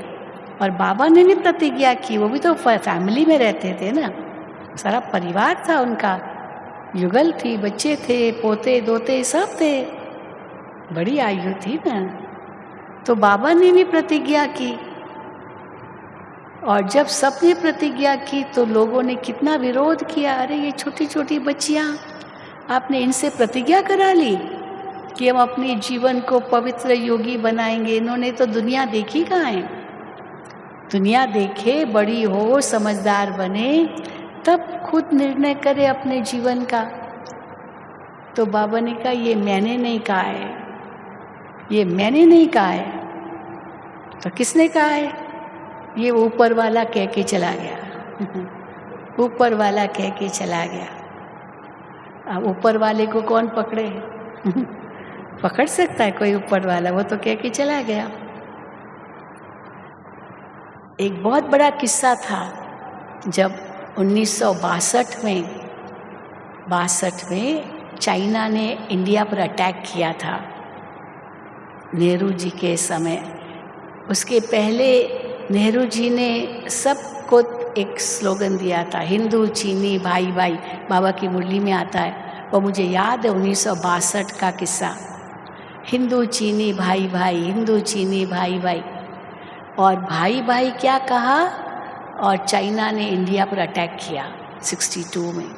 और बाबा ने भी प्रतिज्ञा की, वो भी तो फैमिली में रहते थे ना, सारा परिवार था उनका, युगल थी, बच्चे थे, पोते दोते सब थे, बड़ी आयु थी ना। तो बाबा ने भी प्रतिज्ञा की, और जब सबने प्रतिज्ञा की तो लोगों ने कितना विरोध किया। अरे ये छोटी छोटी बच्चियाँ, आपने इनसे प्रतिज्ञा करा ली कि हम अपने जीवन को पवित्र योगी बनाएंगे। इन्होंने तो दुनिया देखी कहाँ है, दुनिया देखे, बड़ी हो, समझदार बने, तब खुद निर्णय करे अपने जीवन का। तो बाबा ने कहा ये मैंने नहीं कहा है, ये मैंने नहीं कहा है, तो किसने कहा है? ये ऊपर वाला कह के चला गया ऊपर वाला कह के चला गया। अब ऊपर वाले को कौन पकड़े पकड़ सकता है कोई ऊपर वाला? वो तो कह के चला गया। एक बहुत बड़ा किस्सा था, जब 1962 में चाइना ने इंडिया पर अटैक किया था नेहरू जी के समय। उसके पहले नेहरू जी ने सबको एक स्लोगन दिया था, हिंदू चीनी भाई भाई, बाबा की मुरली में आता है, वो मुझे याद है 1962 का किस्सा, हिंदू चीनी भाई भाई, हिंदू चीनी भाई भाई। और भाई भाई क्या कहा, और चाइना ने इंडिया पर अटैक किया 62 में,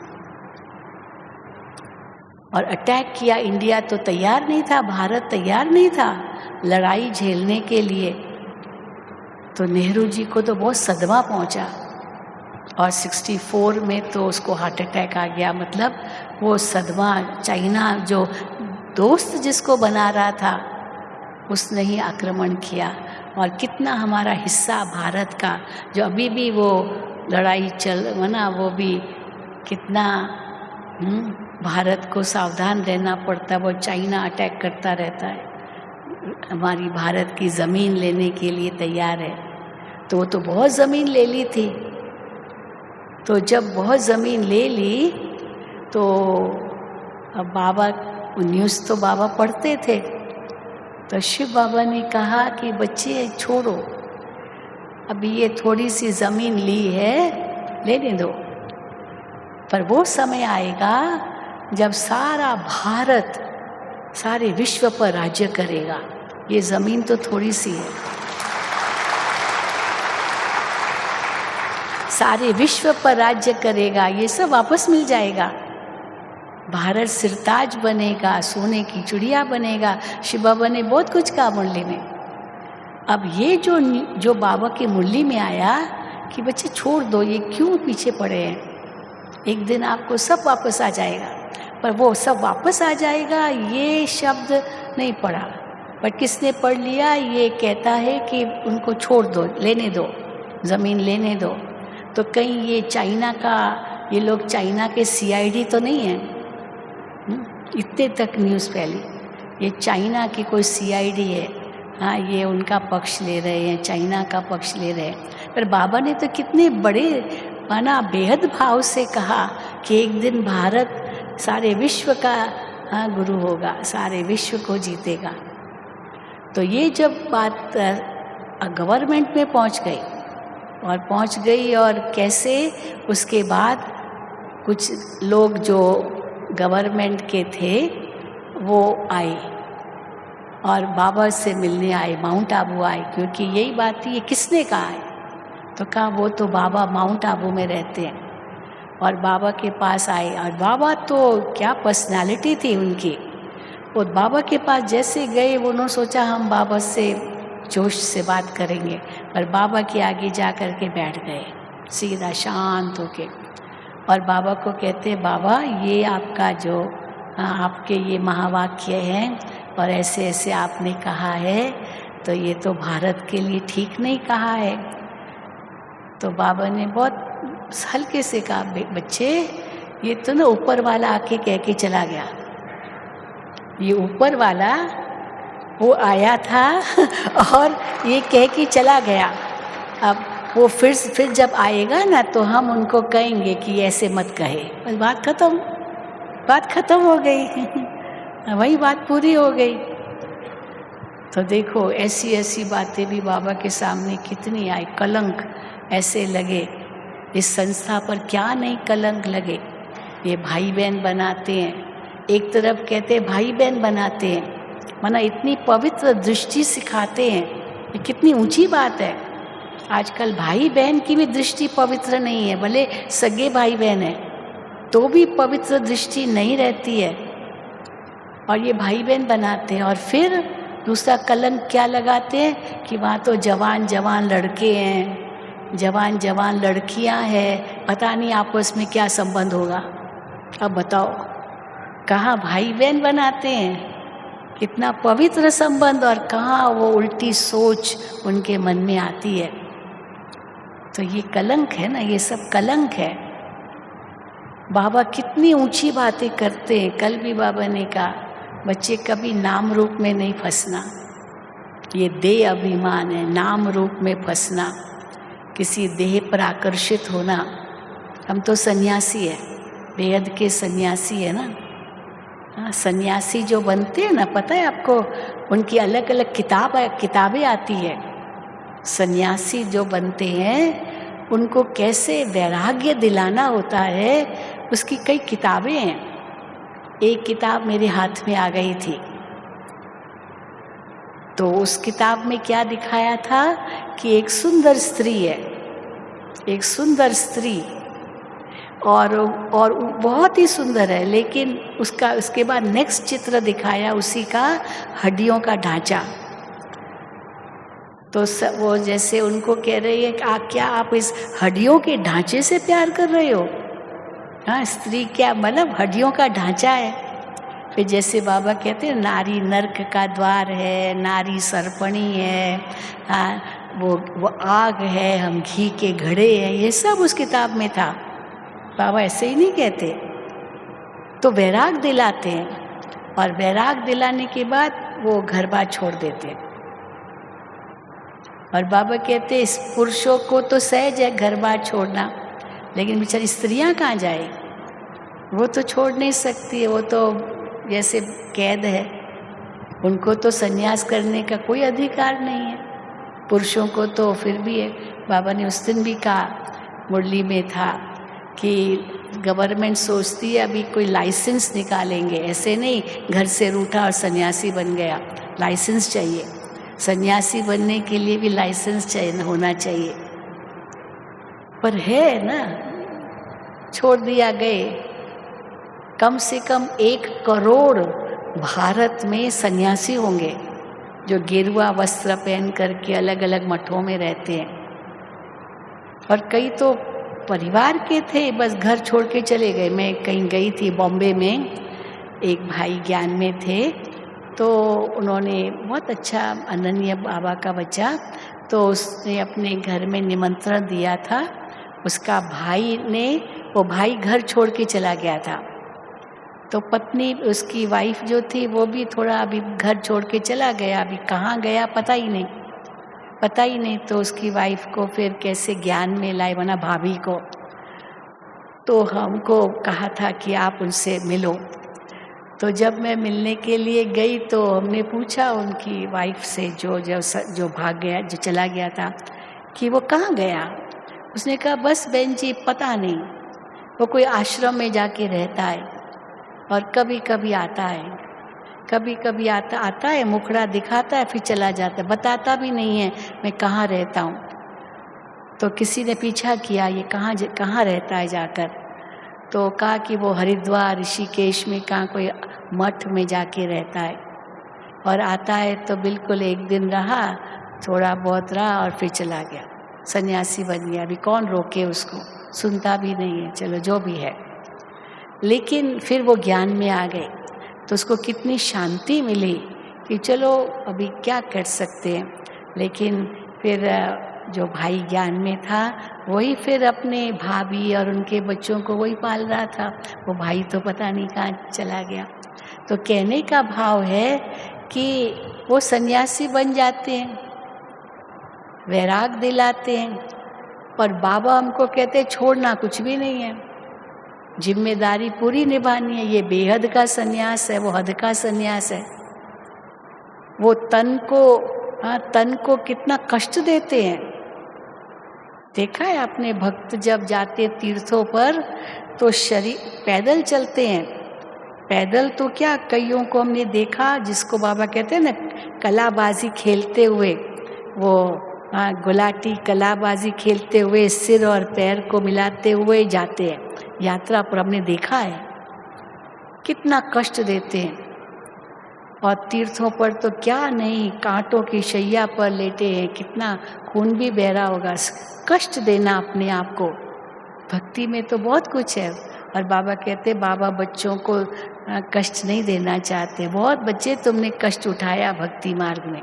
और अटैक किया। इंडिया तो तैयार नहीं था, भारत तैयार नहीं था लड़ाई झेलने के लिए। तो नेहरू जी को तो बहुत सदमा पहुंचा, और 64 में तो उसको हार्ट अटैक आ गया। मतलब वो सदमा, चाइना जो दोस्त जिसको बना रहा था उसने ही आक्रमण किया। और कितना हमारा हिस्सा भारत का, जो अभी भी वो लड़ाई चल ना, वो भी कितना भारत को सावधान रहना पड़ता। वो चाइना अटैक करता रहता है, हमारी भारत की ज़मीन लेने के लिए तैयार है। तो वो तो बहुत ज़मीन ले ली थी। तो जब बहुत ज़मीन ले ली तो अब बाबा न्यूज़ तो बाबा पढ़ते थे, तो शिव बाबा ने कहा कि बच्चे छोड़ो, अभी ये थोड़ी सी ज़मीन ली है लेने दो, पर वो समय आएगा जब सारा भारत सारे विश्व पर राज्य करेगा। ये ज़मीन तो थोड़ी सी है, सारे विश्व पर राज्य करेगा, ये सब वापस मिल जाएगा। भारत सिरताज बनेगा, सोने की चिड़िया बनेगा। शिव बाबा ने बहुत कुछ कहा मुरली में। अब ये जो बाबा की मुरली में आया कि बच्चे छोड़ दो, ये क्यों पीछे पड़े हैं, एक दिन आपको सब वापस आ जाएगा। पर वो सब वापस आ जाएगा ये शब्द नहीं पढ़ा, पर किसने पढ़ लिया, ये कहता है कि उनको छोड़ दो, लेने दो, ज़मीन लेने दो। तो कहीं ये चाइना का, ये लोग चाइना के CID तो नहीं हैं? इतने तक न्यूज़ फैली, ये चाइना की कोई CID है, हाँ ये उनका पक्ष ले रहे हैं, चाइना का पक्ष ले रहे हैं। पर बाबा ने तो कितने बड़े माना बेहद भाव से कहा कि एक दिन भारत सारे विश्व का गुरु होगा, सारे विश्व को जीतेगा। तो ये जब बात गवर्नमेंट में पहुंच गई और कैसे उसके बाद कुछ लोग जो गवर्नमेंट के थे वो आए और बाबा से मिलने आए, माउंट आबू आए, क्योंकि यही बात थी, ये किसने कहा है? तो कहा वो तो बाबा माउंट आबू में रहते हैं। और बाबा के पास आए। और बाबा तो क्या पर्सनालिटी थी उनकी। वो बाबा के पास जैसे गए, उन्होंने सोचा हम बाबा से जोश से बात करेंगे, पर बाबा के आगे जा कर के बैठ गए सीधा शांत होके। और बाबा को कहते, बाबा ये आपका जो आपके ये महावाक्य हैं और ऐसे ऐसे आपने कहा है, तो ये तो भारत के लिए ठीक नहीं कहा है। तो बाबा ने बहुत हल्के से कहा, बच्चे ये तो ना ऊपर वाला आके कह के चला गया। ये ऊपर वाला वो आया था और ये कह के चला गया। अब वो फिर जब आएगा ना तो हम उनको कहेंगे कि ऐसे मत कहे। बस बात खत्म हो गई वही बात पूरी हो गई। तो देखो ऐसी ऐसी बातें भी बाबा के सामने कितनी आई। कलंक ऐसे लगे इस संस्था पर, क्या नहीं कलंक लगे। ये भाई बहन बनाते हैं, एक तरफ कहते हैं भाई बहन बनाते हैं, माना इतनी पवित्र दृष्टि सिखाते हैं। ये कितनी ऊंची बात है। आजकल भाई बहन की भी दृष्टि पवित्र नहीं है, भले सगे भाई बहन है तो भी पवित्र दृष्टि नहीं रहती है। और ये भाई बहन बनाते हैं। और फिर दूसरा कलंक क्या लगाते हैं कि वहाँ तो जवान जवान लड़के हैं, जवान जवान लड़कियाँ हैं, पता नहीं आपस में क्या संबंध होगा। अब बताओ, कहाँ भाई बहन बनाते हैं, कितना पवित्र संबंध, और कहाँ वो उल्टी सोच उनके मन में आती है। तो ये कलंक है ना, ये सब कलंक है। बाबा कितनी ऊंची बातें करते हैं। कल भी बाबा ने कहा, बच्चे कभी नाम रूप में नहीं फंसना, ये देह अभिमान है। नाम रूप में फंसना, किसी देह पर आकर्षित होना। हम तो सन्यासी है, बेहद के सन्यासी है ना। सन्यासी जो बनते हैं ना, पता है आपको, उनकी अलग अलग किताबें आती है। सन्यासी जो बनते हैं उनको कैसे वैराग्य दिलाना होता है, उसकी कई किताबें हैं। एक किताब मेरे हाथ में आ गई थी, तो उस किताब में क्या दिखाया था कि एक सुंदर स्त्री है, एक सुंदर स्त्री, और बहुत ही सुंदर है। लेकिन उसके बाद नेक्स्ट चित्र दिखाया उसी का हड्डियों का ढांचा। तो वो जैसे उनको कह रही है कि क्या आप इस हड्डियों के ढांचे से प्यार कर रहे हो? हाँ, स्त्री क्या मतलब हड्डियों का ढांचा है। फिर जैसे बाबा कहते हैं, नारी नरक का द्वार है, नारी सर्पणी है, हाँ, वो आग है, हम घी के घड़े हैं, ये सब उस किताब में था। बाबा ऐसे ही नहीं कहते। तो वैराग दिलाते हैं, और वैराग दिलाने के बाद वो घर बार छोड़ देते हैं। और बाबा कहते हैं, इस पुरुषों को तो सहज है घर बार छोड़ना, लेकिन बेचारी स्त्रियां कहाँ जाए? वो तो छोड़ नहीं सकती है, वो तो जैसे कैद है, उनको तो संन्यास करने का कोई अधिकार नहीं है। पुरुषों को तो फिर भी है। बाबा ने उस दिन भी कहा, मुरली में था कि गवर्नमेंट सोचती है अभी कोई लाइसेंस निकालेंगे, ऐसे नहीं घर से रूठा और सन्यासी बन गया। लाइसेंस चाहिए, सन्यासी बनने के लिए भी लाइसेंस चाहिए, होना चाहिए। पर है ना, छोड़ दिया गए। कम से कम 1 करोड़ भारत में सन्यासी होंगे जो गेरुआ वस्त्र पहन करके अलग अलग मठों में रहते हैं। और कई तो परिवार के थे, बस घर छोड़ के चले गए। मैं कहीं गई थी बॉम्बे में, एक भाई ज्ञान में थे, तो उन्होंने बहुत अच्छा, अनन्य बाबा का बच्चा, तो उसने अपने घर में निमंत्रण दिया था। उसका भाई ने, वो भाई घर छोड़ के चला गया था, तो पत्नी उसकी वाइफ जो थी वो भी थोड़ा अभी घर छोड़ के चला गया, अभी कहाँ गया पता ही नहीं। तो उसकी वाइफ को फिर कैसे ज्ञान में लाए, बना भाभी को। तो हमको कहा था कि आप उनसे मिलो। तो जब मैं मिलने के लिए गई तो हमने पूछा उनकी वाइफ से, जो भाग गया, जो चला गया था, कि वो कहाँ गया। उसने कहा, बस बहन जी पता नहीं, वो कोई आश्रम में जाके रहता है और कभी कभी आता है, आता है, मुखड़ा दिखाता है, फिर चला जाता है, बताता भी नहीं है मैं कहाँ रहता हूँ। तो किसी ने पीछा किया, ये कहाँ रहता है जाकर, तो कहा कि वो हरिद्वार ऋषिकेश में कहाँ कोई मठ में जाके रहता है और आता है तो बिल्कुल एक दिन रहा, थोड़ा बहुत रहा और फिर चला गया, सन्यासी बन गया। अभी कौन रोके उसको, सुनता भी नहीं है, चलो जो भी है। लेकिन फिर वो ज्ञान में आ गए तो उसको कितनी शांति मिली कि चलो अभी क्या कर सकते हैं। लेकिन फिर जो भाई ज्ञान में था वही फिर अपने भाभी और उनके बच्चों को वही पाल रहा था, वो भाई तो पता नहीं कहाँ चला गया। तो कहने का भाव है कि वो सन्यासी बन जाते हैं, वैराग दिलाते हैं, और बाबा हमको कहते हैं छोड़ना कुछ भी नहीं है, जिम्मेदारी पूरी निभानी है। ये बेहद का सन्यास है, वो हद का सन्यास है। वो तन को कितना कष्ट देते हैं। देखा है आपने, भक्त जब जाते तीर्थों पर तो शरीर पैदल चलते हैं। पैदल तो क्या, कईयों को हमने देखा जिसको बाबा कहते हैं ना कलाबाजी खेलते हुए, वो गुलाटी कलाबाजी खेलते हुए सिर और पैर को मिलाते हुए जाते हैं यात्रा पर। हमने देखा है कितना कष्ट देते हैं। और तीर्थों पर तो क्या नहीं, कांटों की शैया पर लेटे हैं, कितना खून भी बह रहा होगा। कष्ट देना अपने आप को, भक्ति में तो बहुत कुछ है। और बाबा कहते, बाबा बच्चों को कष्ट नहीं देना चाहते। बहुत बच्चे तुमने कष्ट उठाया भक्ति मार्ग में।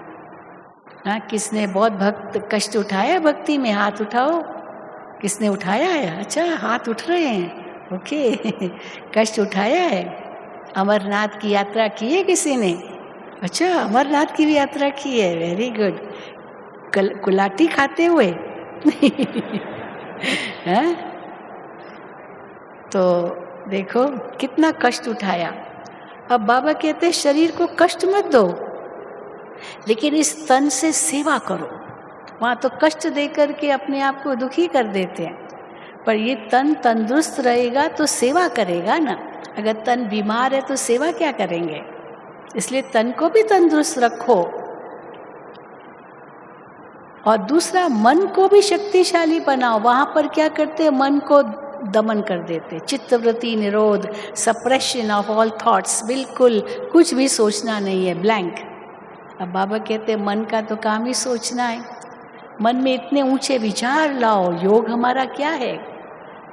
हाँ, किसने बहुत भक्त कष्ट उठाया भक्ति में? हाथ उठाओ, किसने उठाया है? अच्छा, हाथ उठ रहे हैं, ओके। कष्ट उठाया है। अमरनाथ की यात्रा की है किसी ने? अच्छा, अमरनाथ की भी यात्रा की है, वेरी गुड। कुलाटी खाते हुए हाँ? तो देखो कितना कष्ट उठाया। अब बाबा कहते हैं शरीर को कष्ट मत दो, लेकिन इस तन से सेवा करो। वहाँ तो कष्ट दे करके अपने आप को दुखी कर देते हैं, पर ये तन तंदुरुस्त रहेगा तो सेवा करेगा ना। अगर तन बीमार है तो सेवा क्या करेंगे? इसलिए तन को भी तंदुरुस्त रखो। और दूसरा, मन को भी शक्तिशाली बनाओ। वहाँ पर क्या करते हैं, मन को दमन कर देते, चित्तवृत्ति निरोध, सप्रेशन ऑफ ऑल थॉट्स, बिल्कुल कुछ भी सोचना नहीं है, ब्लैंक। अब बाबा कहते हैं मन का तो काम ही सोचना है। मन में इतने ऊंचे विचार लाओ। योग हमारा क्या है?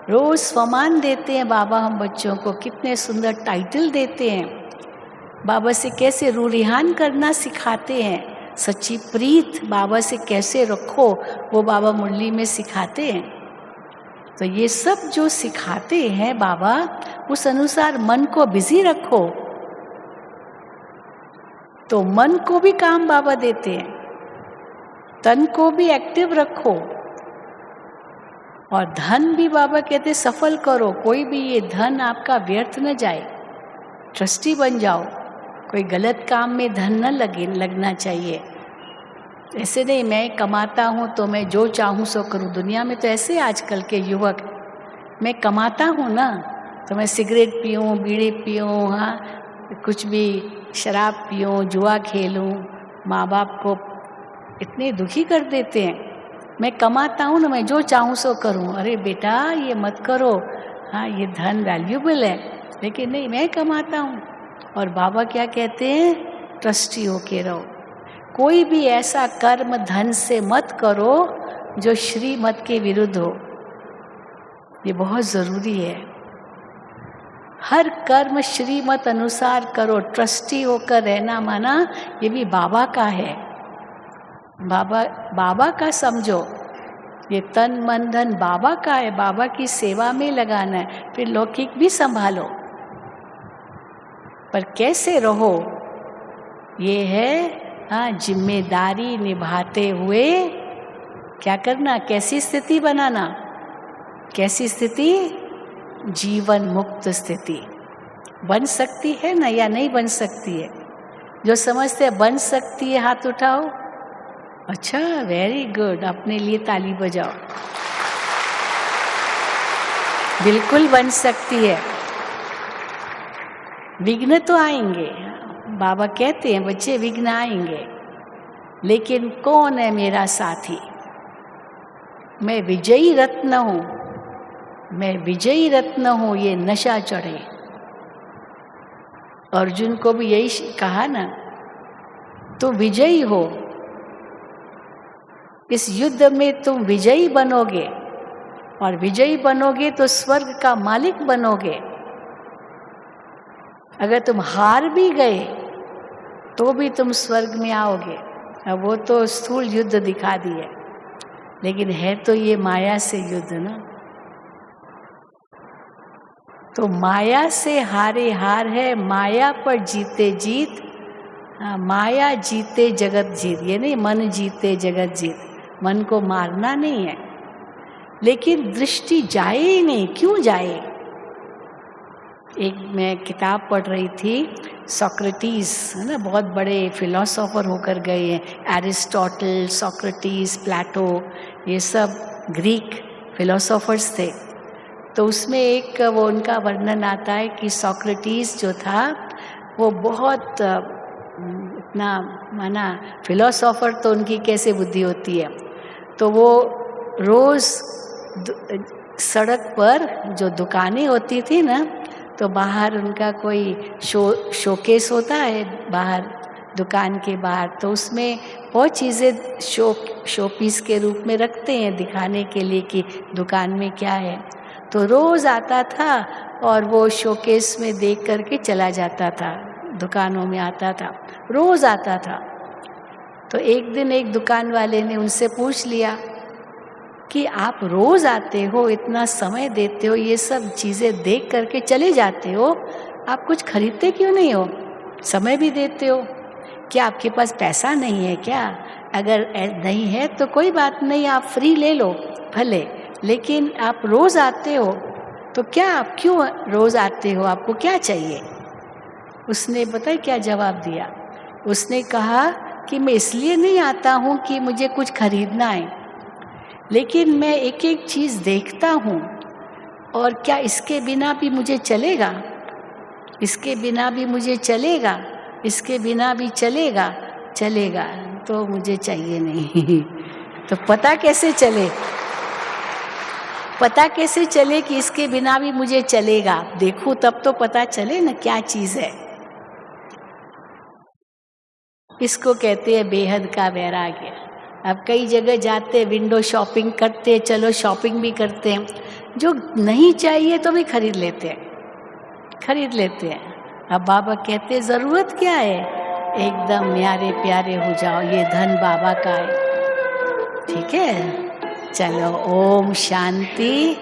रोज स्वमान देते हैं बाबा हम बच्चों को, कितने सुंदर टाइटल देते हैं। बाबा से कैसे रूरिहान करना सिखाते हैं, सच्ची प्रीत बाबा से कैसे रखो वो बाबा मुरली में सिखाते हैं। तो ये सब जो सिखाते हैं बाबा, उस अनुसार मन को बिजी रखो। तो मन को भी काम बाबा देते हैं, तन को भी एक्टिव रखो, और धन भी बाबा कहते सफल करो। कोई भी ये धन आपका व्यर्थ न जाए। ट्रस्टी बन जाओ, कोई गलत काम में धन न लगना चाहिए। ऐसे नहीं मैं कमाता हूँ तो मैं जो चाहूँ सो करूँ। दुनिया में तो ऐसे आजकल के युवक, मैं कमाता हूँ ना तो मैं सिगरेट पीऊँ, बीड़ी पीऊँ, हाँ कुछ भी शराब पीऊँ, जुआ खेलूँ, माँ बाप को इतने दुखी कर देते हैं। मैं कमाता हूँ ना, मैं जो चाहूँ सो करूँ। अरे बेटा ये मत करो, हाँ ये धन वैल्यूबल है, लेकिन नहीं मैं कमाता हूँ। और बाबा क्या कहते हैं, ट्रस्टी होके रहो। कोई भी ऐसा कर्म धन से मत करो जो श्रीमत के विरुद्ध हो, ये बहुत ज़रूरी है। हर कर्म श्रीमत अनुसार करो। ट्रस्टी होकर रहना माना ये भी बाबा का है। बाबा का समझो, ये तन मन धन बाबा का है, बाबा की सेवा में लगाना है। फिर लौकिक भी संभालो, पर कैसे रहो ये है हाँ जिम्मेदारी निभाते हुए क्या करना, कैसी स्थिति बनाना। कैसी स्थिति? जीवन मुक्त स्थिति बन सकती है ना, या नहीं बन सकती है? जो समझते हैं बन सकती है हाथ उठाओ। अच्छा, वेरी गुड, अपने लिए ताली बजाओ। बिल्कुल बन सकती है। विघ्न तो आएंगे, बाबा कहते हैं बच्चे विघ्न आएंगे, लेकिन कौन है मेरा साथी? मैं विजयी रत्न हूँ, मैं विजयी रत्न हूं, ये नशा चढ़े। अर्जुन को भी यही कहा ना, तो विजयी हो, इस युद्ध में तुम विजयी बनोगे, और विजयी बनोगे तो स्वर्ग का मालिक बनोगे। अगर तुम हार भी गए तो भी तुम स्वर्ग में आओगे। अब वो तो स्थूल युद्ध दिखा दिए, लेकिन है तो ये माया से युद्ध ना। तो माया से हारे हार है, माया पर जीते जीत। हाँ, माया जीते जगत जीत, ये नहीं मन जीते जगत जीत। मन को मारना नहीं है, लेकिन दृष्टि जाए ही नहीं। क्यों जाए? एक मैं किताब पढ़ रही थी, सोक्रेटिस है ना, बहुत बड़े फिलोसोफर होकर गए हैं। एरिस्टोटल, सोक्रेटिस, प्लेटो, ये सब ग्रीक फिलोसोफर्स थे। तो उसमें एक वो उनका वर्णन आता है कि सोक्रेटिस जो था वो बहुत इतना माना फिलोसोफर, तो उनकी कैसे बुद्धि होती है। तो वो रोज़ सड़क पर जो दुकानें होती थी ना, तो बाहर उनका कोई शोकेस होता है बाहर, दुकान के बाहर, तो उसमें बहुत चीज़ें शो पीस के रूप में रखते हैं दिखाने के लिए कि दुकान में क्या है। तो रोज़ आता था और वो शोकेस में देख करके चला जाता था, दुकानों में आता था, रोज़ आता था। तो एक दिन एक दुकान वाले ने उनसे पूछ लिया कि आप रोज़ आते हो, इतना समय देते हो, ये सब चीज़ें देख करके चले जाते हो, आप कुछ खरीदते क्यों नहीं हो? समय भी देते हो, क्या आपके पास पैसा नहीं है क्या? अगर नहीं है तो कोई बात नहीं, आप फ्री ले लो भले, लेकिन आप रोज़ आते हो तो क्या, आप क्यों रोज़ आते हो, आपको क्या चाहिए? उसने पता है क्या जवाब दिया? उसने कहा कि मैं इसलिए नहीं आता हूँ कि मुझे कुछ खरीदना है, लेकिन मैं एक एक चीज़ देखता हूँ, और क्या इसके बिना भी मुझे चलेगा, इसके बिना भी मुझे चलेगा, इसके बिना भी चलेगा, चलेगा तो मुझे चाहिए नहीं। तो पता कैसे चले, पता कैसे चले कि इसके बिना भी मुझे चलेगा? देखूं तब तो पता चले ना क्या चीज़ है। इसको कहते हैं बेहद का वैराग्य। अब कई जगह जाते, विंडो शॉपिंग करते, चलो शॉपिंग भी करते हैं, जो नहीं चाहिए तो भी खरीद लेते हैं, खरीद लेते हैं। अब बाबा कहते हैं ज़रूरत क्या है, एकदम न्यारे प्यारे हो जाओ, ये धन बाबा का है। ठीक है, चलो, ओम शांति।